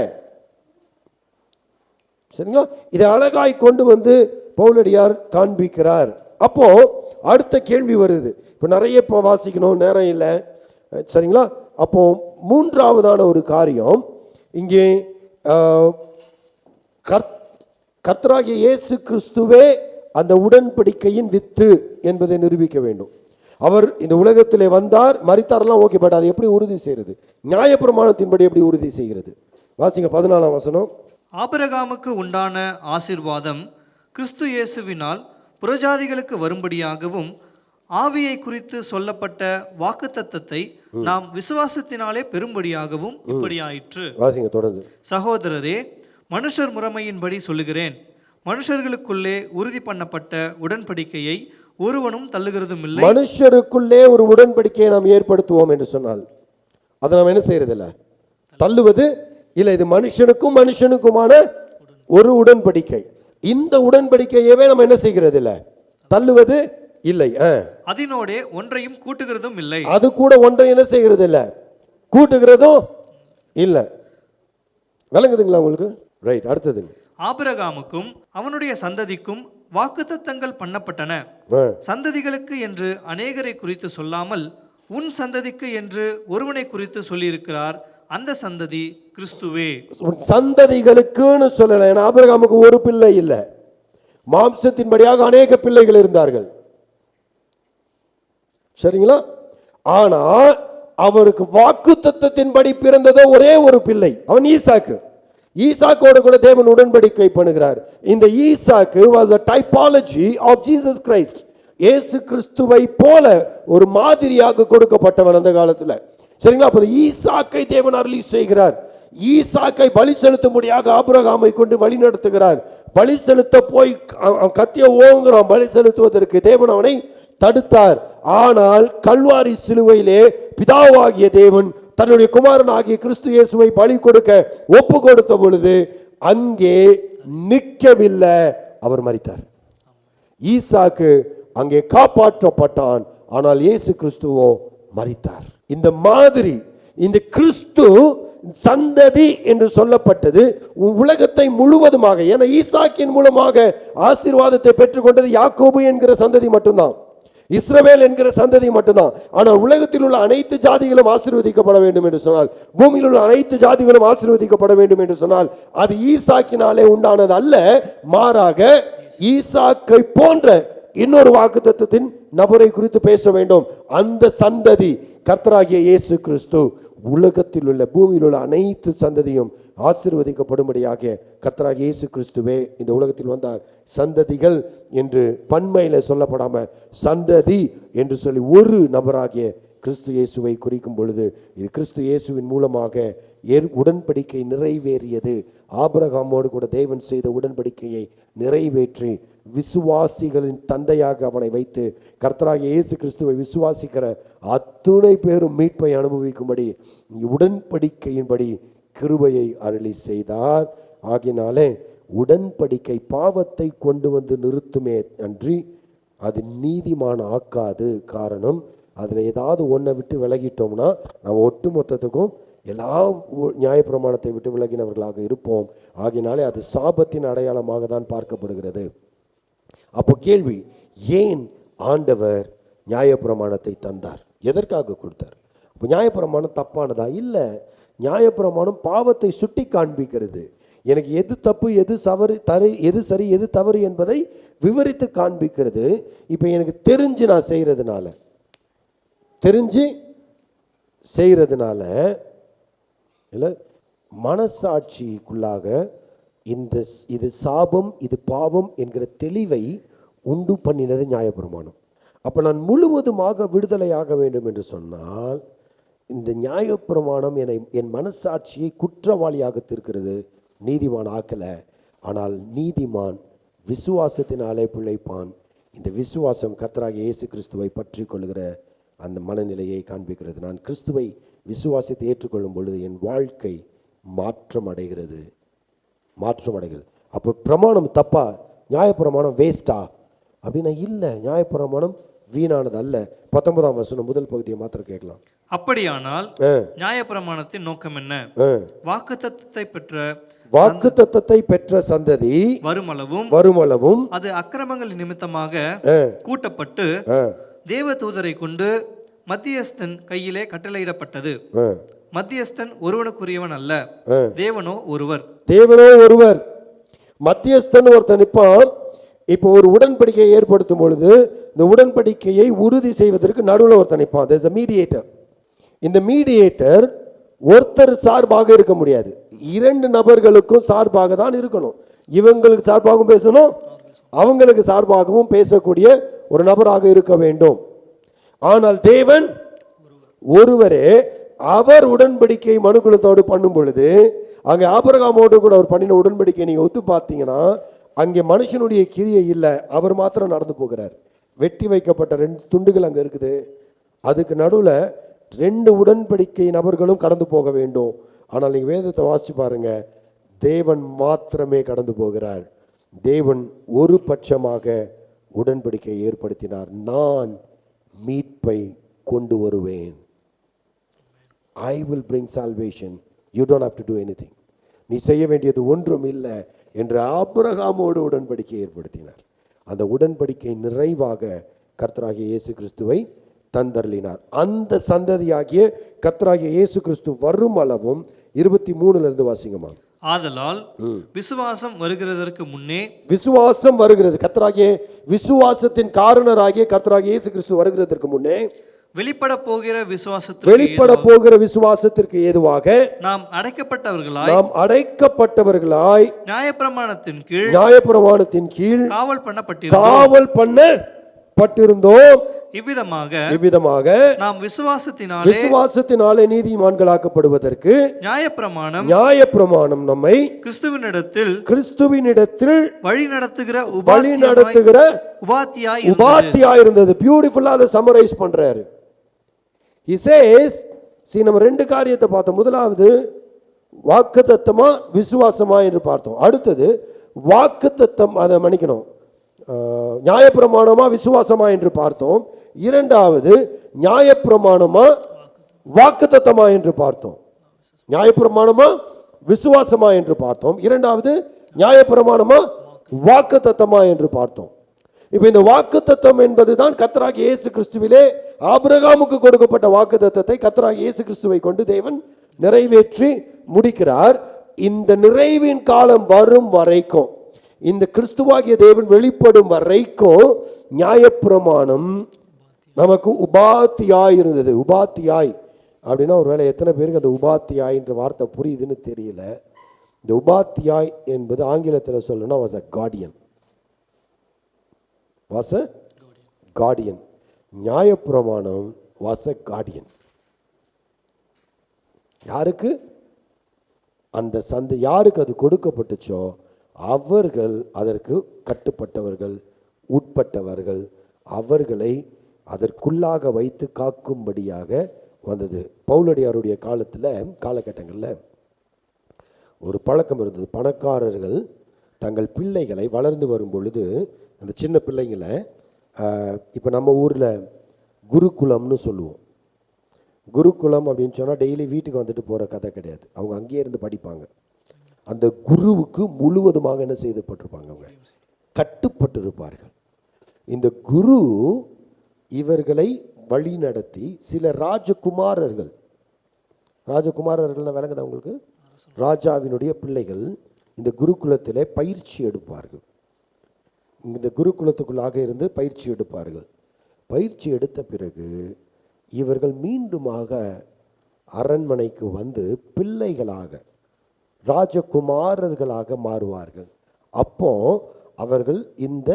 [SPEAKER 1] சரிங்களா? இதை அழகாய் கொண்டு வந்து பவுலடியார் காண்பிக்கிறார். அப்போ அடுத்த கேள்வி வருது. இப்போ நிறைய இப்போ வாசிக்கணும், நேரம் இல்லை. சரிங்களா? அப்போ மூன்றாவதான ஒரு காரியம் இங்கே கர்த்தராகிய இயேசு கிறிஸ்துவே அந்த உடன்படிக்கையின் வித்து என்பதை நிரூபிக்க வேண்டும். அவர் இந்த உலகத்திலே வந்தார், மரித்தாரெல்லாம் ஓகே. பட் அதை எப்படி உறுதி செய்கிறது? நியாயப்பிரமாணத்தின்படி எப்படி உறுதி செய்கிறது? வாசிங்க 14ஆம் வசனம்.
[SPEAKER 2] ஆபிரகாமுக்கு உண்டான ஆசீர்வாதம் கிறிஸ்து இயேசுவினால் புறஜாதிகளுக்கு வரும்படியாகவும் ஆவியை குறித்து சொல்லப்பட்ட வாக்குத்தத்தத்தை நாம் விசுவாசத்தினாலே பெரும்படியாகவும் இப்படியாயிற்று.
[SPEAKER 1] வாசிங்க தொடர்ந்து.
[SPEAKER 2] சகோதரரே, மனுஷர் முறைமையின்படி சொல்லுகிறேன், மனுஷர்களுக்குள்ளே உறுதி பண்ணப்பட்ட உடன்படிக்கையை ஒருவனும் தள்ளுகிறதும் இல்லை.
[SPEAKER 1] மனுஷருக்குள்ளே ஒரு உடன்படிக்கையை நாம் ஏற்படுத்துவோம் என்று சொன்னால் அதை நாம் என்ன செய்யறது இல்லை, தள்ளுவது இல்லை. இது மனுஷனுக்கும் மனுஷனுக்குமான ஒரு உடன்படிக்கை. இந்த உடன்படிக்கையவே நம்ம என்ன செய்கிறது இல்லை, தள்ளுவது இல்லை.
[SPEAKER 2] அதனோட ஒன்றையும் கூட்டுகிறதும் இல்லை.
[SPEAKER 1] அது கூட ஒன்றை என்ன செய்கிறது இல்லை, கூட்டுகிறதும் இல்லை. விளங்குதுங்களா உங்களுக்கு? ரைட். அடுத்தது,
[SPEAKER 2] ஆபிரகாமுக்கும் அவனுடைய சந்ததிக்கும் வாக்குத்தத்தங்கள் பண்ணப்பட்டன. சந்ததிகளுக்கு என்று அநேகரை குறித்து சொல்லாமல் உன் சந்ததிக்கு என்று ஒருவனை குறித்து சொல்லியிருக்கிறார். அந்த சந்ததி கிறிஸ்துவே.
[SPEAKER 1] சந்ததிகளுக்குன்னு சொல்லல. ஏன்னா ஆபிரகாமுக்கு ஒரு பிள்ளை இல்லை, மாம்சத்தின்படியாக அநேக பிள்ளைகள் இருந்தார்கள். சரிங்களா? ஆனா அவருக்கு வாக்குத்தத்தத்தின்படி பிறந்ததோ ஒரே ஒரு பிள்ளை, அவன் ஈசாக்கு. ஈசாக்கோட கூட தேவன் உடன்படிக்கை பண்ணுகிறார். இந்த ஈசாக்கு was a typology of Jesus Christ. இயேசு கிறிஸ்துவை போல ஒரு மாதிரியாக கொடுக்கப்பட்டவன் அந்த காலத்துல. சரிங்களா? அப்ப ஈசாக்கை தேவன் அருளி செய்கிறார். ஈசாக்கை பலி செலுத்தும்படியாக ஆபிரகாமை கொண்டு வழி நடத்துகிறார். பலி செலுத்த போய் கத்திய ஓங்குறான். பலி செலுத்துவதற்கு தேவன் அவனை தடுத்தார். ஆனால் கல்வாரி சிலுவையிலே பிதாவாகிய தேவன் தன்னுடைய குமாரன் ஆகிய கிறிஸ்து இயேசுவை பலி கொடுக்க ஒப்பு கொடுத்த பொழுது அங்கே நிற்கவில்லை, அவர் மரித்தார். ஈசாக்கு அங்கே காப்பாற்றப்பட்டான், ஆனால் இயேசு கிறிஸ்துவோ மரித்தார். இந்த மாதிரி இந்த கிறிஸ்து சந்ததி என்று சொல்லப்பட்டது உலகத்தை முழுவதுமாக. ஏன்னா ஈசாக்கின் மூலமாக ஆசீர்வாதத்தை பெற்றுக்கொண்டது யாக்கோபு என்கிற சந்ததி மட்டும்தான், இஸ்ரவேல் என்கிற சந்ததி மட்டும்தான். ஆனால் உலகத்தில் உள்ள அனைத்து ஜாதிகளும் ஆசீர்வதிக்கப்பட வேண்டும் என்று சொன்னால், பூமியில் உள்ள அனைத்து ஜாதிகளும் ஆசீர்வதிக்கப்பட வேண்டும் என்று சொன்னால் அது ஈசாக்கினாலே உண்டானது அல்ல, மாறாக ஈசாக்கை போன்ற இன்னொரு வாக்குத்தத்தத்தின் நபரை குறித்து பேச வேண்டும். அந்த சந்ததி கர்த்தராகிய இயேசு கிறிஸ்து. உலகத்தில் உள்ள பூமியில் உள்ள அனைத்து சந்ததியும் ஆசீர்வதிக்கப்படும்படியாக கர்த்தராகிய இயேசு கிறிஸ்துவே இந்த உலகத்தில் வந்தார். சந்ததிகள் என்று பன்மையில சொல்லப்படாம சந்ததி என்று சொல்லி ஒரு நபராகிய கிறிஸ்து இயேசுவை குறிக்கும் பொழுது இது கிறிஸ்து இயேசுவின் மூலமாக உடன்படிக்கை நிறைவேறியது. ஆபிரகாமோடு கூட தேவன் செய்த உடன்படிக்கையை நிறைவேற்றி விசுவாசிகளின் தந்தையாக அவனை வைத்து கர்த்தராகிய இயேசு கிறிஸ்துவை விசுவாசிக்கிற அத்துணை பேரும் மீட்பை அனுபவிக்கும்படி உடன்படிக்கையின்படி கிருபையை அருளி செய்தார். ஆகினாலே உடன்படிக்கை பாவத்தை கொண்டு வந்து நிறுத்துமே அன்றி அது நீதிமான் ஆக்காது. காரணம், அதில் ஏதாவது ஒன்றை விட்டு விலகிட்டோம்னா நம்ம ஒட்டு மொத்தத்துக்கும் எல்லா நியாயப்பிரமாணத்தை விட்டு விலகினவர்களாக இருப்போம். ஆகினாலே அது சாபத்தின் அடையாளமாக தான் பார்க்கப்படுகிறது. அப்போ கேள்வி, ஏன் ஆண்டவர் நியாயப்பிரமாணத்தை தந்தார்? எதற்காக கொடுத்தார்? இப்போ நியாயப்பிரமாணம் தப்பானதா? இல்லை, நியாயப்பிரமாணம் பாவத்தை சுட்டி காண்பிக்கிறது. எனக்கு எது தப்பு, எது எது சரி, எது தவறு என்பதை விவரித்து காண்பிக்கிறது. இப்போ எனக்கு தெரிஞ்சு நான் செய்கிறதுனால இல்லை, மனசாட்சிக்குள்ளாக இது சாபம் இது பாவம் என்கிற தெளிவை உண்டு பண்ணினது நியாயப்பிரமாணம். அப்போ நான் முழுவதுமாக விடுதலையாக வேண்டும் என்று சொன்னால் இந்த நியாயப்பிரமாணம் என் மனசாட்சியை குற்றவாளியாக தீர்க்கிறது, நீதிமான் ஆக்கலை. ஆனால் நீதிமான் விசுவாசத்தினாலே பிழைப்பான். இந்த விசுவாசம் கர்த்தராகிய இயேசு கிறிஸ்துவை பற்றி கொள்கிற அந்த மனநிலையை காண்பிக்கிறது. நான் கிறிஸ்துவை விசுவாசத்தை ஏற்றுக்கொள்ளும் பொழுது என் வாழ்க்கை மாற்றம் அடைகிறது. அப்போ பிரமாணம் தப்பா, நியாயப்பிரமாணம் வேஸ்டா அப்படின்னா இல்லை, நியாயப்பிரமாணம் வீணானது அல்ல. 19ஆம் வசனம் முதல் பகுதியை மாத்திரம் கேட்கலாம்.
[SPEAKER 2] அப்படியானால் நியாயப்பிரமாணத்தின் நோக்கம் என்ன?
[SPEAKER 1] வாக்குத்தத்தத்தை பெற்ற சந்ததி வருமளவும்
[SPEAKER 2] அது அக்கிரமங்கள் நிமித்தமாக கூட்டப்பட்டு தேவதூதரை கொண்டு மத்தியஸ்தன் கையிலே கட்டளையிடப்பட்டது. மத்தியஸ்தன் ஒருவனுக்குரியவன் அல்ல, தேவனோ ஒருவர். மத்தியஸ்தன் ஒருத்தன் நிற்பான். இப்போ ஒரு உடன்படிக்கையை ஏற்படுத்தும் பொழுது இந்த உடன்படிக்கையை உறுதி செய்வதற்கு நடுவில் ஒருத்தன் நிற்பான். There is a mediator. இந்த மீடியேட்டர் ஒருத்தர் சார்பாக இருக்க முடியாது, 2 நபர்களுக்கும் சார்பாக தான் இருக்கணும். இவங்களுக்கு சார்பாகவும் பேசணும், அவங்களுக்கு சார்பாகவும் பேசக்கூடிய ஒரு நபராக இருக்க வேண்டும். ஆனால் தேவன் ஒருவரே. அவர் உடன்படிக்கை மனுக்குலத்தோடு பண்ணும் பொழுது அங்கே ஆபிரகாமோடு கூட அவர் பண்ணின உடன்படிக்கை நீங்க ஒத்து பார்த்தீங்கன்னா அங்கே மனுஷனுடைய கிரியை இல்லை, அவர் மாத்திரம் நடந்து போகிறார். வெட்டி வைக்கப்பட்ட 2 துண்டுகள் அங்கே இருக்குது. அதுக்கு நடுவில்
[SPEAKER 1] 2 உடன்படிக்கை நபர்களும் கடந்து போக வேண்டும். ஆனால் நீங்க வேதத்தை வாசிச்சு பாருங்க, தேவன் மாத்திரமே கடந்து போகிறார். தேவன் ஒரு பட்சமாக உடன்படிக்கை ஏற்படுத்தினார். நான் மீட்பை கொண்டு வருவேன். I will bring salvation. You don't have to do anything. நீ செய்ய வேண்டியது ஒன்றும் இல்லை என்று ஆபிரகாமோடு உடன்படிக்கை ஏற்படுத்தினார். அந்த உடன்படிக்கை நிறைவாக கர்த்தராகிய இயேசு கிறிஸ்துவை தந்தருளினார். அந்த சந்ததியாகிய கர்த்தராகிய இயேசு கிறிஸ்து வரும் அளவும் 23 வாசிங்கம்மா.
[SPEAKER 2] ஆதலால் விசுவாசம் வருகிறதற்கு முன்னே,
[SPEAKER 1] விசுவாசம் வருகிறது, கர்த்தராகிய விசுவாசத்தின் காரணராகிய கர்த்தராகிய இயேசு கிறிஸ்து வருகிறதற்கு முன்னே வெளிப்பட போகிற விசுவாசத்திற்கு ஏதுவாக நாம் அடைக்கப்பட்டவர்களாய் நியாயப்பிரமாணத்தின் கீழ் காவல் பண்ணப்பட்டிருந்தோம். இவ்விதமாக நாம் விசுவாசத்தினாலே நீதிமான்களாக்கப்படுவதற்கு நியாயப்பிரமாணம் நம்மை கிறிஸ்துவினிடத்தில் வழி நடத்துகிற உபாத்தியாய் இருந்தது. பியூட்டிஃபுல்லா அதை சம்மரைஸ் பண்றாரு. He says, நம்ம 2 காரியத்தை பார்த்தோம். முதலாவது வாக்குத்தத்தமா விசுவாசமா என்று பார்த்தோம். அடுத்தது வாக்குத்தத்தம், அதை மன்னிக்கணும், நியாயப்பிரமாணமா விசுவாசமா என்று பார்த்தோம். இரண்டாவது நியாயப்பிரமாணமா வாக்குத்தத்தமா என்று பார்த்தோம். நியாயப்பிரமாணமா விசுவாசமா என்று பார்த்தோம். இரண்டாவது நியாயப்பிரமாணமா வாக்குத்தத்தமா என்று பார்த்தோம். இப்ப இந்த வாக்குத்தத்தம் என்பதுதான் கர்த்தராகிய இயேசு கிறிஸ்துவிலே ஆபிரகாமுக்கு கொடுக்கப்பட்ட வாக்குத்தத்தத்தை கர்த்தராகிய இயேசு கிறிஸ்துவை கொண்டு தேவன் நிறைவேற்றி முடிக்கிறார். இந்த நிறைவின் காலம் வரும் வரைக்கும், இந்த கிறிஸ்துவாகிய தேவன் வெளிப்படும் வரைக்கும் நியாயப்பிரமாணம் நமக்கு உபாத்தியாய் இருந்தது. உபாத்தியாய் அப்படின்னா ஒருவேளை எத்தனை பேருக்கு அந்த உபாத்தியாய் என்ற வார்த்தை புரியுதுன்னு தெரியல. இந்த உபாத்தியாய் என்பது ஆங்கிலத்தில் சொல்லணும்னா was a Guardian. Was a Guardian. நியாயப்பிரமாணம் வாஸ் அ கார்டியன். யாருக்கு அந்த யாருக்கு அது கொடுக்கப்பட்டுச்சோ அவர்கள் அதற்கு கட்டுப்பட்டவர்கள், உட்பட்டவர்கள், அவர்களை அதற்குள்ளாக வைத்து காக்கும்படியாக வந்தது. பவுலடியாருடைய காலகட்டங்களில் ஒரு பழக்கம் இருந்தது. பணக்காரர்கள் தங்கள் பிள்ளைகளை வளர்ந்து வரும் பொழுது அந்த சின்ன பிள்ளைங்களை இப்போ நம்ம ஊரில் குருகுலம்னு சொல்லுவோம். குருகுலம் அப்படின்னு சொன்னால் டெய்லி வீட்டுக்கு வந்துட்டு போகிற கதை கிடையாது. அவங்க அங்கேயே இருந்து படிப்பாங்க. அந்த குருவுக்கு முழுவதுமாக என்ன செய்யப்பட்டிருப்பாங்க, அவங்க கட்டுப்பட்டு இருப்பார்கள். இந்த குரு இவர்களை வழி நடத்தி சில ராஜகுமாரர்கள்னா விளங்குதா உங்களுக்கு? ராஜாவினுடைய பிள்ளைகள் இந்த குருகுலத்திலே பயிற்சி எடுப்பார்கள். இந்த குருகுலத்துக்குள்ளாக இருந்து பயிற்சி எடுப்பார்கள். பயிற்சி எடுத்த பிறகு இவர்கள் மீண்டுமாக அரண்மனைக்கு வந்து பிள்ளைகளாக ராஜகுமாரர்களாக மாறுவார்கள். அப்போ அவர்கள் இந்த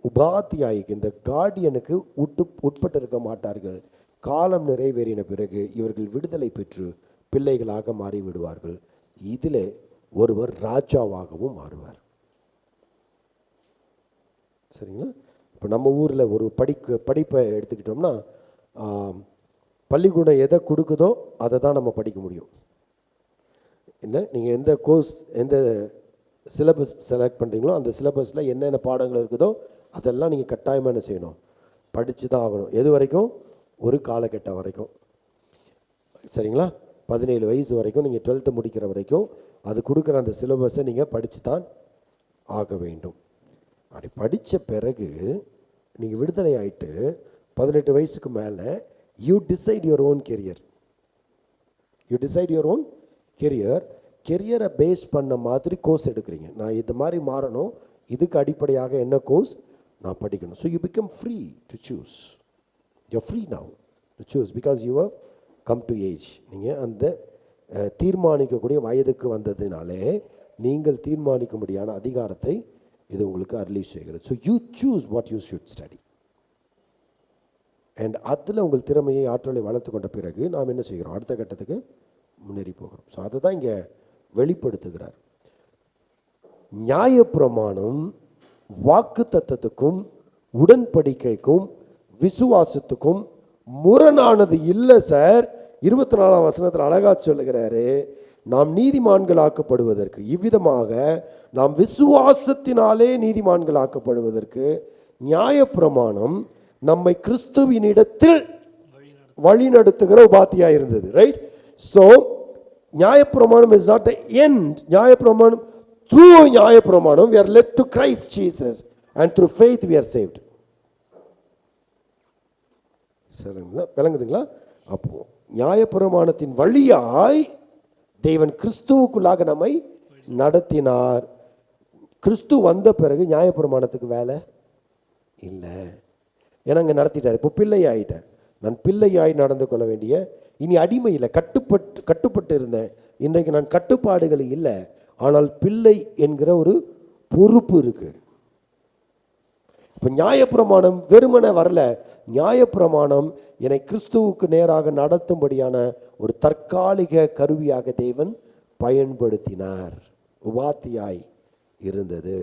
[SPEAKER 1] உபாத்தியாய்க்கு, இந்த கார்டியனுக்கு உட்பட்டு இருக்க மாட்டார்கள். காலம் நிறைவேறின பிறகு இவர்கள் விடுதலை பெற்று பிள்ளைகளாக மாறிவிடுவார்கள். இதில் ஒருவர் ராஜாவாகவும் மாறுவார். சரிங்களா? இப்போ நம்ம ஊரில் ஒரு படிப்பை எடுத்துக்கிட்டோம்னா பள்ளிக்கூடம் எதை கொடுக்குதோ அதை தான் நம்ம படிக்க முடியும். என்ன, நீங்கள் எந்த கோர்ஸ், எந்த சிலபஸ் செலக்ட் பண்ணுறீங்களோ அந்த சிலபஸில் என்னென்ன பாடங்கள் இருக்குதோ அதெல்லாம் நீங்கள் கட்டாயமாக என்ன செய்யணும், படித்து தான் ஆகணும். எது வரைக்கும்? ஒரு காலகட்டம் வரைக்கும். சரிங்களா? 17 வயசு வரைக்கும், நீங்கள் 12th முடிக்கிற வரைக்கும் அது கொடுக்குற அந்த சிலபஸை நீங்கள் படித்து தான் ஆக வேண்டும். அப்படி படித்த பிறகு நீங்கள் விடுதலை ஆகிட்டு 18 வயசுக்கு மேலே you decide your own career. கெரியரை பேஸ் பண்ண மாதிரி கோர்ஸ் எடுக்கிறீங்க. நான் இது மாதிரி மாறணும், இதுக்கு அடிப்படையாக என்ன கோர்ஸ் நான் படிக்கணும். So you become free to choose. You're free now to choose because you have come to age. நீங்கள் அந்த தீர்மானிக்கக்கூடிய வயதுக்கு வந்ததுனாலே நீங்கள் தீர்மானிக்கும்படியான அதிகாரத்தை இது உங்களுக்கு அருளி செய்கிறது. So you choose what you should study. And அதில் உங்கள் திறமையை, ஆற்றலை வளர்த்து கொண்ட பிறகு நாம் என்ன செய்கிறோம், அடுத்த கட்டத்துக்கு முன்னேறி போகிறோம். ஸோ அதை தான் இங்கே வெளிப்படுத்துகிறார். நியாயப்பிரமாணம் வாக்கு தத்தத்துக்கும் உடன்படிக்கைக்கும் விசுவாசத்துக்கும் முரணானது இல்லை சார். 24ஆம் வசனத்தில் அழகா சொல்லுகிறாரு, நாம் நீதிமான்களாக்கப்படுவதற்கு, இவ்விதமாக நாம் விசுவாசத்தினாலே நீதிமான்களாக்கப்படுவதற்கு நியாயப்பிரமாணம் நம்மை கிறிஸ்துவினிடத்தில் வழிநடத்துகிற உபாத்தியா இருந்தது. ரைட்? ஸோ நியாயப்பிரமாணம் இஸ் நாட் த எண்ட். நியாயப்பிரமாணம், த்ரூ நியாயப்பிரமாணம் we are led to Christ Jesus and through faith we are saved. சரிங்களா? விளங்குதுங்களா? அப்போ நியாயப்பிரமாணத்தின் வழியாய் தேவன் கிறிஸ்துவுக்குள்ளாக நம்மை நடத்தினார். கிறிஸ்து வந்த பிறகு நியாயப்பிரமாணத்துக்கு வேலை இல்லை. ஏன்னா அங்கே நடத்திட்டார். இப்போ பிள்ளை ஆயிட்டேன், நான் பிள்ளையாய் நடந்து கொள்ள வேண்டிய, இனி அடிமை இல்லை, கட்டுப்பட்டு இருந்தேன். இன்றைக்கு நான் கட்டுப்பாடுகள் இல்லை, ஆனால் பிள்ளை என்கிற ஒரு பொறுப்பு இருக்கு. இப்போ நியாயப்பிரமாணம் வெறுமனே வரல. நியாயப்பிரமாணம் என்னை கிறிஸ்துவுக்கு நேராக நடத்தும்படியான ஒரு தற்காலிக கருவியாக தேவன் பயன்படுத்தினார். உபாத்தியாய் இருந்தது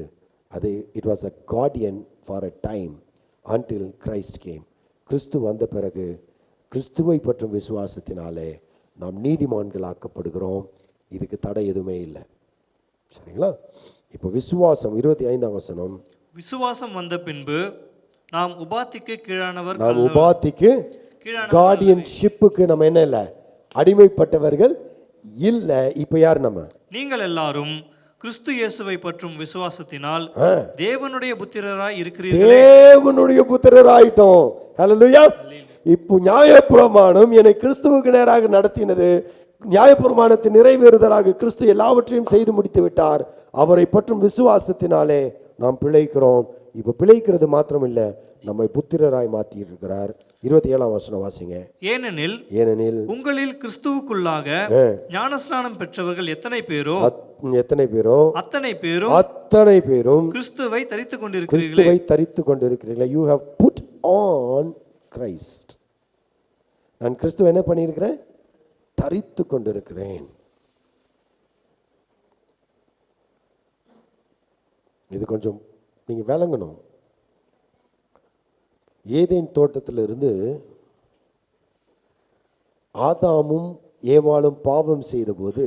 [SPEAKER 1] அது. It was a Guardian for a time until Christ came. கிறிஸ்து வந்த பிறகு கிறிஸ்துவை பற்றும் விசுவாசத்தினாலே நாம் நீதிமான்களாக்கப்படுகிறோம். இதுக்கு தடை எதுவுமே இல்லை. சரிங்களா? இப்போ விசுவாசம் 25ஆம் வசனம்,
[SPEAKER 2] விசுவாசம் வந்த பின்பு நாம் உபாத்திக்கு கீழானவர்,
[SPEAKER 1] நாம் உபாத்திக்கு கார்டியன்ஷிப்புக்கு நம்ம என்ன இல்லை, அடிமைப்பட்டவர்கள் இல்லை. இப்போ யார் நம்ம? நீங்கள்
[SPEAKER 2] எல்லாரும் கிறிஸ்து இயேசுவை பற்றும் விசுவாசத்தினால் தேவனுடைய புத்திரராய் இருக்கிறீர்கள்.
[SPEAKER 1] தேவனுடைய புத்திரராயிட்டோம். ஹல்லேலூயா. இப்போ நியாயப்பிரமாணம் என்னை கிறிஸ்துவுக்கு நேராக நடத்தினது. நியாயப்பிரமாணத்தின் நிறைவேறுதலாக கிறிஸ்து எல்லாவற்றையும் செய்து முடித்து விட்டார். அவரை பற்றும் விசுவாசத்தினாலே நாம் பிழைக்கிறோம். இப்போ பிழைக்கிறது மாத்திரம் இல்லை, நம்மை புத்திரராய் மாற்றி இருக்கிறார். 27ஆம் வசனம் வாசிங்க.
[SPEAKER 2] ஏனெனில் உங்களில் கிறிஸ்துவுக்குள்ளாக ஞானஸ்நானம் பெற்றவர்கள் எத்தனை பேரோ அத்தனை பேரும் கிறிஸ்துவை தரித்துக் கொண்டிருக்கிறீர்கள்.
[SPEAKER 1] You have put on Christ. நான் கிறிஸ்துவை என்ன பண்ணியிருக்கிறேன்? தரித்து கொண்டிருக்கிறேன். இது கொஞ்சம் நீங்க விளங்கணும். ஏதேன் தோட்டத்திலிருந்து ஆதாமும் ஏவாளும் பாவம் செய்தபோது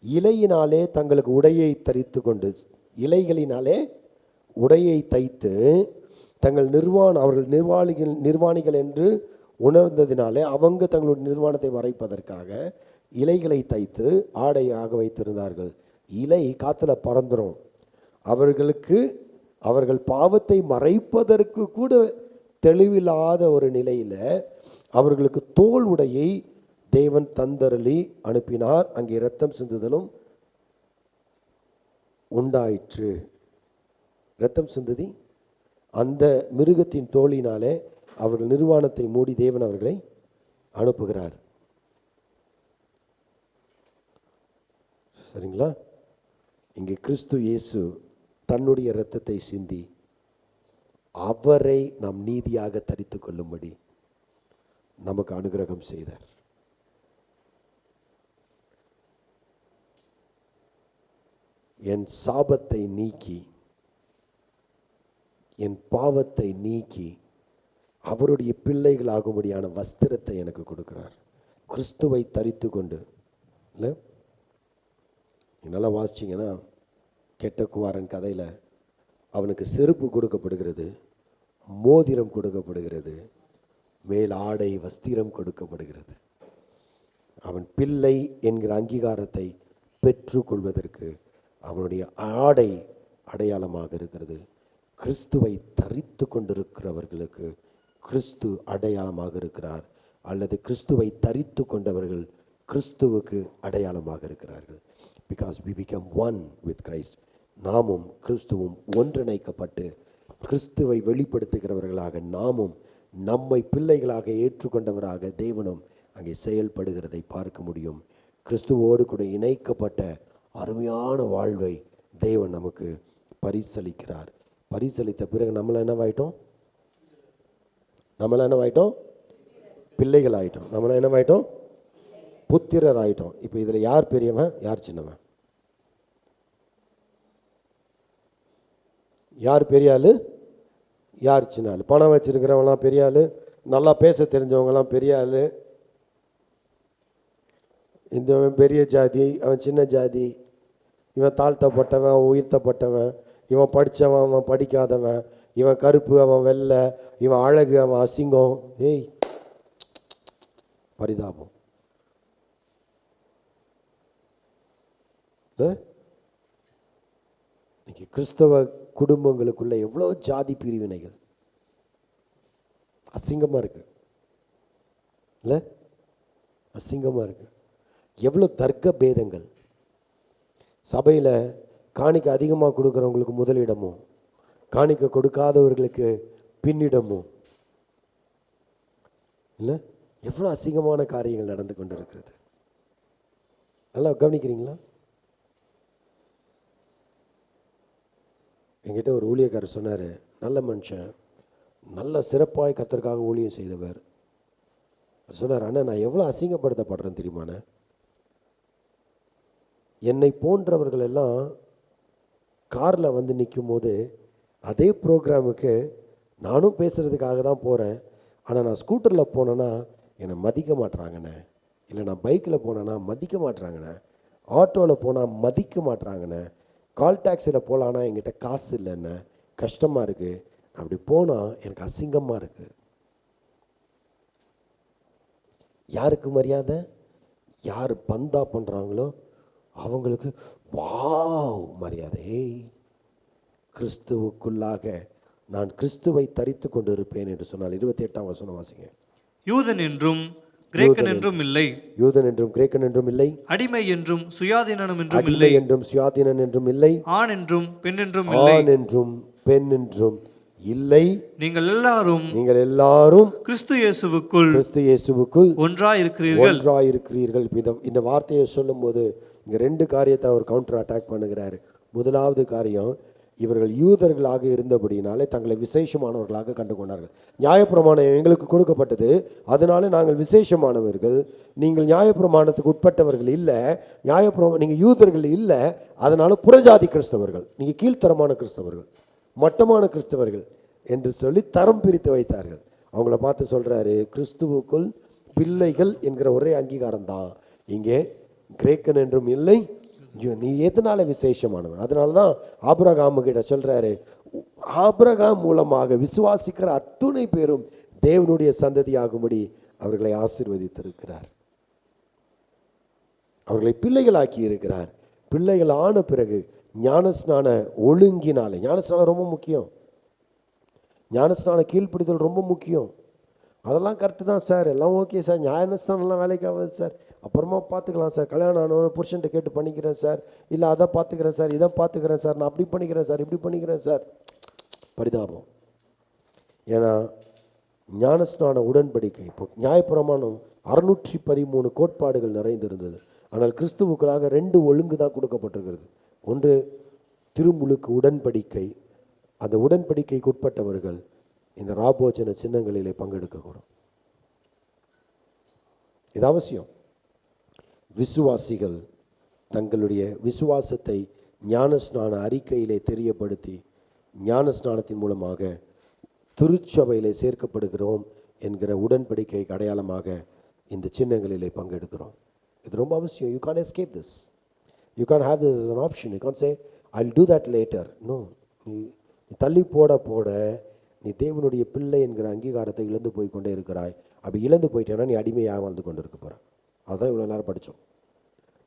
[SPEAKER 1] இலையினாலே தங்களுக்கு உடையை தரித்து கொண்டு, இலைகளினாலே உடையை தைத்து தங்கள் அவர்கள் நிர்வாணிகள் என்று உணர்ந்ததினாலே அவங்க தங்களுடைய நிர்வாணத்தை மறைப்பதற்காக இலைகளை தைத்து ஆடையாக வைத்திருந்தார்கள். இலை காத்துல பறந்துடும். அவர்கள் பாவத்தை மறைப்பதற்கு கூட தெளிவில்லாத ஒரு நிலையில் அவர்களுக்கு தோல் உடையை தேவன் தந்தரளி அனுப்பினார். அங்கே இரத்தம் சிந்துதலும் உண்டாயிற்று. இரத்தம் சிந்துதி அந்த மிருகத்தின் தோலினாலே அவர்கள் நிர்வாணத்தை மூடி தேவன் அவர்களை அனுப்புகிறார். சரிங்களா? இங்கே கிறிஸ்து இயேசு தன்னுடைய இரத்தத்தை சிந்தி அவரை நாம் நீதியாக தரித்து கொள்ளும்படி நமக்கு அனுகிரகம் செய்தார். என் சாபத்தை நீக்கி என் பாவத்தை நீக்கி அவருடைய பிள்ளைகள் ஆகும்படியான வஸ்திரத்தை எனக்கு கொடுக்கிறார். கிறிஸ்துவை தரித்து கொண்டு. இல்லை, நல்லா வாசிச்சிங்கன்னா கெட்ட குமாரன் கதையில் அவனுக்கு செருப்பு கொடுக்கப்படுகிறது, மோதிரம் கொடுக்கப்படுகிறது, மேல் ஆடை வஸ்திரம் கொடுக்கப்படுகிறது. அவன் பிள்ளை என்கிற அங்கீகாரத்தை பெற்றுக்கொள்வதற்கு அவனுடைய ஆடை அடையாளமாக இருக்கிறது. கிறிஸ்துவை தரித்து கொண்டிருக்கிறவர்களுக்கு கிறிஸ்து அடையாளமாக இருக்கிறார், அல்லது கிறிஸ்துவை தரித்து கொண்டவர்கள் கிறிஸ்துவுக்கு அடையாளமாக இருக்கிறார்கள். Because we become one with Christ. நாமும் கிறிஸ்துவும் ஒன்றிணைக்கப்பட்டு கிறிஸ்துவை வெளிப்படுத்துகிறவர்களாக நாமும் நம்மை பிள்ளைகளாக ஏற்றுக்கொண்டவராக தேவனும் அங்கே செயல்படுகிறதை பார்க்க முடியும். கிறிஸ்துவோடு கூட இணைக்கப்பட்ட அருமையான வாழ்வை தேவன் நமக்கு பரிசளிக்கிறார். பரிசளித்த பிறகு நம்மள என்னவாயிட்டோம்? பிள்ளைகள் ஆயிட்டோம். நம்மள என்னவாயிட்டோம்? புத்திரர் ஆயிட்டோம். இப்போ இதில் யார் பெரியவன், யார் சின்னவன்? யார் பெரிய ஆளு, யார் சின்ன ஆளு? பணம் வச்சிருக்கிறவங்களாம் பெரிய ஆளு, நல்லா பேச தெரிஞ்சவங்கலாம் பெரிய ஆள், இந்த பெரிய ஜாதி, அவன் சின்ன ஜாதி, இவன் தாழ்த்தப்பட்டவன், அவன் உயர்த்தப்பட்டவன், இவன் படித்தவன், அவன் படிக்காதவன், இவன் கருப்பு, அவன் வெள்ளை, இவன் அழகு, அவன் அசிங்கம். ஏய், பரிதாபம். இன்னைக்கு கிறிஸ்தவ குடும்பங்களுக்குள்ள எவ்வளோ ஜாதி பிரிவினைகள், அசிங்கமாக இருக்கு இல்லை? அசிங்கமாக இருக்கு. எவ்வளோ தர்க்க பேதங்கள். சபையில் காணிக்கை அதிகமாக கொடுக்குறவங்களுக்கு முதலிடமும் காணிக்கை கொடுக்காதவர்களுக்கு பின்னிடமும் இல்லை? எவ்வளோ அசிங்கமான காரியங்கள் நடந்து கொண்டு இருக்கிறது. நல்லா கவனிக்கிறீங்களா? என்கிட்ட ஒரு ஊழியக்காரர் சொன்னார், நல்ல மனுஷன், நல்ல சிறப்பாய் கர்த்தருக்காக ஊழியம் செய்தவர். சொன்னார், அண்ணா நான் எவ்வளோ அசிங்கப்படுத்தப்படுறேன் தெரியுமாண்ணே. என்னை போன்றவர்கள் எல்லாம் காரில் வந்து நிற்கும் போது அதே ப்ரோக்ராமுக்கு நானும் பேசுகிறதுக்காக தான் போகிறேன். ஆனால் நான் ஸ்கூட்டரில் போனேன்னா என்னை மதிக்க மாட்டுறாங்கண்ணே, இல்லை நான் பைக்கில் போனேன்னா மதிக்க மாட்டுறாங்கண்ணே, ஆட்டோவில் போனால் மதிக்க மாட்டுறாங்கண்ணே, கால் டாக்ஸியில் போகலான்னா என்கிட்ட காசு இல்லைண்ணே, கஷ்டமாக இருக்குது, அப்படி போனால் எனக்கு அசிங்கமாக இருக்குது. யாருக்கு மரியாதை? யார் பந்தா பண்ணுறாங்களோ அவங்களுக்கு வாவ் மரியாதை. கிறிஸ்துவுக்குள்ளாக நான் கிறிஸ்துவை தரித்து கொண்டு இருப்பேன் என்று சொன்னால் 28ஆம் வசனம் வாசிங்க.
[SPEAKER 2] யூதன் என்றும் கிரேக்கன் என்றும் இல்லை,
[SPEAKER 1] யூதன் என்றும் கிரேக்கன் என்றும் இல்லை,
[SPEAKER 2] அடிமை என்றும் சுயாதீனம் என்றும்
[SPEAKER 1] அடிமை
[SPEAKER 2] இல்லை,
[SPEAKER 1] என்றும் சுயாதீனன் என்றும் இல்லை,
[SPEAKER 2] ஆண் என்றும் பெண் என்றும் இல்லை,
[SPEAKER 1] ஆண் என்றும் பெண் என்றும் இல்லை,
[SPEAKER 2] நீங்கள் எல்லாரும்
[SPEAKER 1] கிறிஸ்து இயேசுவுக்குள் ஒன்றாயிருக்கிறீர்கள். இந்த வார்த்தையை சொல்லும்போது இங்க 2 காரியத்தை அவர் கவுண்டர் அட்டாக் பண்ணுகிறார். முதலாவது காரியம், இவர்கள் யூதர்களாக இருந்தபடினாலே தங்களை விசேஷமானவர்களாக கண்டு கொண்டார்கள். நியாயப்பிரமாணம் எங்களுக்கு கொடுக்கப்பட்டது, அதனால நாங்கள் விசேஷமானவர்கள். நீங்கள் நியாயப்பிரமாணத்துக்கு உட்பட்டவர்கள் இல்லை, நீங்கள் யூதர்கள் இல்லை, அதனால புறஜாதி கிறிஸ்தவர்கள், நீங்கள் கீழ்த்தரமான கிறிஸ்தவர்கள், மட்டமான கிறிஸ்தவர்கள் என்று சொல்லி தரம் பிரித்து வைத்தார்கள். அவங்கள பார்த்து சொல்றாரு, கிறிஸ்துவுக்குள் பிள்ளைகள் என்கிற ஒரே அங்கீகாரம் தான் இங்கே. கிரேக்கன் என்றும் இல்லை, நீ எதனால விசேஷமானவன். அதனால தான் ஆபிரகாம் கிட்ட சொல்றாரு, ஆபிரகாம் மூலமாக விசுவாசிக்கிற அத்துணை பேரும் தேவனுடைய சந்ததியாகும்படி அவர்களை ஆசீர்வதித்திருக்கிறார், அவர்களை பிள்ளைகளாக்கி இருக்கிறார். பிள்ளைகள் ஆன பிறகு ஞானஸ்நான ஒழுங்கினாலே, ஞானஸ்நானம் ரொம்ப முக்கியம், ஞானஸ்நான கீழ்ப்பிடித்தல் ரொம்ப முக்கியம். அதெல்லாம் கரெக்டு தான் சார், எல்லாம் ஓகே சார், ஞானஸ்நானம்லாம் வேலைக்கு ஆகாது சார், அப்புறமா பார்த்துக்கலாம் சார், கல்யாணம் ஆனவன புருஷன்ட்ட கேட்டு பண்ணிக்கிறேன் சார், இல்லை அதை பார்த்துக்கிறேன் சார், இதை பார்த்துக்கிறேன் சார், நான் அப்படி பண்ணிக்கிறேன் சார், இப்படி பண்ணிக்கிறேன் சார். பரிதாபம். ஏன்னா ஞானஸ்நான உடன்படிக்கை, இப்போ நியாயப்பிரமாணம் 613 கோட்பாடுகள் நிறைந்திருந்தது. ஆனால் கிறிஸ்துவுக்களாக 2 ஒழுங்கு தான் கொடுக்கப்பட்டிருக்கிறது. ஒன்று திருமுழுக்கு உடன்படிக்கை, அந்த உடன்படிக்கைக்கு உட்பட்டவர்கள் இந்த ராபோஜன சின்னங்களிலே பங்கெடுக்கக்கூடும். இது அவசியம். விசுவாசிகள் தங்களுடைய விசுவாசத்தை ஞானஸ்நான அறிக்கையிலே தெரியப்படுத்தி ஞானஸ்நானத்தின் மூலமாக திருச்சபையிலே சேர்க்கப்படுகிறோம் என்கிற உடன்படிக்கைக்கு அடையாளமாக இந்த சின்னங்களிலே பங்கெடுக்கிறோம். இது ரொம்ப அவசியம். You can escape this. You can have this as an option. You can't say I'll do that later. No. நீ தள்ளி போட நீ தேவனுடைய பிள்ளை என்கிற அங்கீகாரத்தை இழந்து போய் கொண்டே இருக்கிறாய். அப்படி இழந்து போயிட்டேன்னா நீ அடிமையாக வாழ்ந்து கொண்டு இருக்க போற. அதுதான் இவ்வளோ நேரம் படித்தோம்.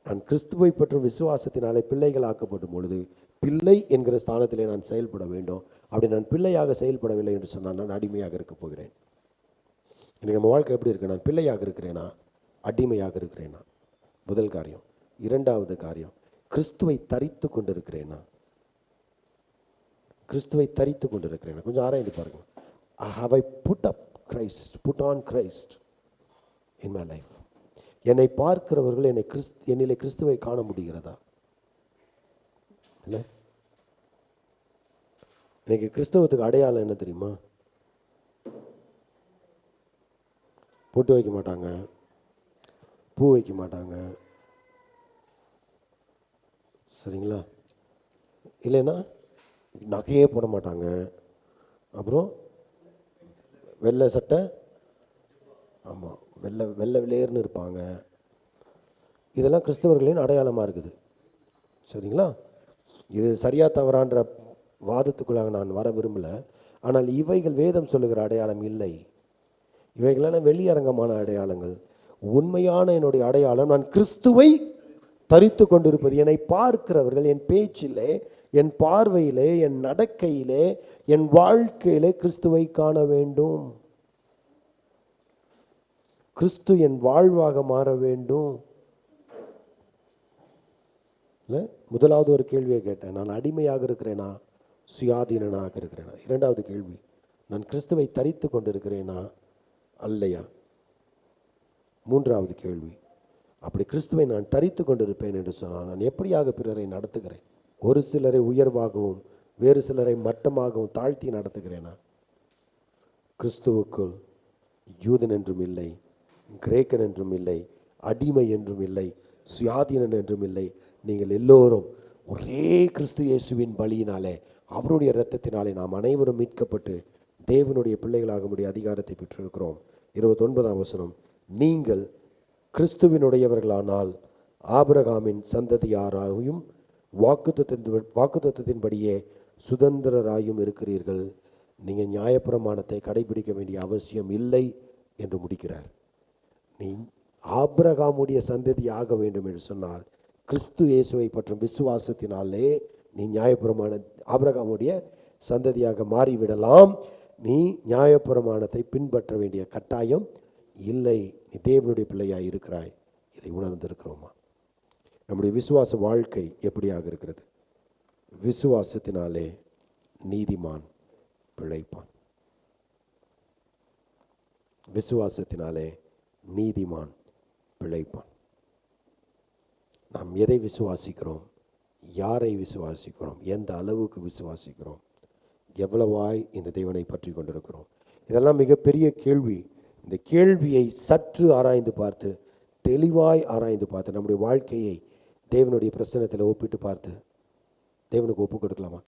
[SPEAKER 1] நான் கிறிஸ்துவை பற்றும் விசுவாசத்தினாலே பிள்ளைகள் ஆக்கப்படும் பொழுது பிள்ளை என்கிற ஸ்தானத்திலே நான் செயல்பட வேண்டும். அப்படி நான் பிள்ளையாக செயல்படவில்லை என்று சொன்னால் நான் அடிமையாக இருக்க போகிறேன். இன்றைக்கி நம்ம வாழ்க்கை எப்படி இருக்கு? நான் பிள்ளையாக இருக்கிறேனா, அடிமையாக இருக்கிறேனா? முதல் காரியம். இரண்டாவது காரியம், கிறிஸ்துவை தரித்து கொண்டிருக்கிறேனா? கிறிஸ்துவை தரித்து கொண்டிருக்கிறேன். கொஞ்சம் ஆராய்ந்து பாருங்க. Have I put on Christ in my life? என்னை பார்க்கிறவர்கள் என்னிலே கிறிஸ்துவை காண முடிகிறதா? இல்லை. இன்னைக்கு கிறிஸ்தவத்துக்கு அடையாளம் என்ன தெரியுமா? பொட்டு வைக்க மாட்டாங்க, பூ வைக்க மாட்டாங்க, சரிங்களா? இல்லைன்னா நகையே போட மாட்டாங்க, அப்புறம் வெள்ளை சட்டை ஆமாம், வெள்ளை வெள்ளை வெளியேர்னு இருப்பாங்க. இதெல்லாம் கிறிஸ்தவர்களின் அடையாளமாக இருக்குது. சரிங்களா? இது சரியா தவறான்ற வாதத்துக்குள்ளாக நான் வர விரும்பலை. ஆனால் இவைகள் வேதம் சொல்லுகிற அடையாளம் இல்லை. இவைகளெல்லாம் வெளியரங்கமான அடையாளங்கள். உண்மையான என்னுடைய அடையாளம் நான் கிறிஸ்துவை தரித்து கொண்டிருப்பது. என்னை பார்க்கிறவர்கள் என் பேச்சிலே, என் பார்வையிலே, என் நடக்கையிலே, என் வாழ்க்கையிலே கிறிஸ்துவை காண வேண்டும். கிறிஸ்து என் வாழ்வாக மாற வேண்டும். இல்லை, முதலாவது ஒரு கேள்வியை கேட்டேன், நான் அடிமையாக இருக்கிறேனா, சுயாதீனனாக இருக்கிறேனா? இரண்டாவது கேள்வி, நான் கிறிஸ்துவை தரித்து கொண்டிருக்கிறேனா அல்லையா? மூன்றாவது கேள்வி, அப்படி கிறிஸ்துவை நான் தரித்து கொண்டிருப்பேன் என்று சொன்னால் நான் எப்படியாக பிறரை நடத்துகிறேன்? ஒரு சிலரை உயர்வாகவும் வேறு சிலரை மட்டமாகவும் தாழ்த்தி நடத்துகிறேனா? கிறிஸ்துவுக்குள் யூதன் என்றும் இல்லை, கிரேக்கன் என்றும் இல்லை, அடிமை என்றும் இல்லை, சுயாதீனன் என்றும் இல்லை. நீங்கள் எல்லோரும் ஒரே கிறிஸ்து இயேசுவின் பலியினாலே, அவருடைய இரத்தத்தினாலே நாம் அனைவரும் மீட்கப்பட்டு தேவனுடைய பிள்ளைகளாக முடிய அதிகாரத்தை பெற்றிருக்கிறோம். 29ஆம் வசனம், நீங்கள் கிறிஸ்துவினுடையவர்களானால் ஆபிரகாமின் சந்ததியாராயும் வாக்குத்தத்தின்படியே சுதந்திரராயும் இருக்கிறீர்கள். நீங்கள் நியாயப்பிரமாணத்தை கடைபிடிக்க வேண்டிய அவசியம் இல்லை என்று முடிக்கிறார். நீ ஆபிரகாமுடைய சந்ததி ஆக வேண்டும் என்று சொன்னால் கிறிஸ்து இயேசுவை பற்றும் விசுவாசத்தினாலே நீ நியாயப்பிரமாண ஆபிரகாமுடைய சந்ததியாக மாறிவிடலாம். நீ நியாயப்பிரமாணத்தை பின்பற்ற வேண்டிய கட்டாயம் இல்லை. நீ தேவனுடைய பிள்ளையாய் இருக்கிறாய். இதை உணர்ந்திருக்கிறோமா? நம்முடைய விசுவாச வாழ்க்கை எப்படியாக இருக்கிறது? விசுவாசத்தினாலே நீதிமான் பிழைப்பான். விசுவாசத்தினாலே நீதிமான் பிழைப்பான். நாம் எதை விசுவாசிக்கிறோம்? யாரை விசுவாசிக்கிறோம்? எந்த அளவுக்கு விசுவாசிக்கிறோம்? எவ்வளவாய் இந்த தேவனை பற்றி கொண்டிருக்கிறோம்? இதெல்லாம் மிகப்பெரிய கேள்வி. இந்த கேள்வியை சற்று ஆராய்ந்து பார்த்து, தெளிவாய் ஆராய்ந்து பார்த்து, நம்முடைய வாழ்க்கையை தேவனுடைய பிரசன்னத்தில் ஒப்பிட்டு பார்த்து தேவனுக்கு ஒப்பு கொடுக்கலாமா?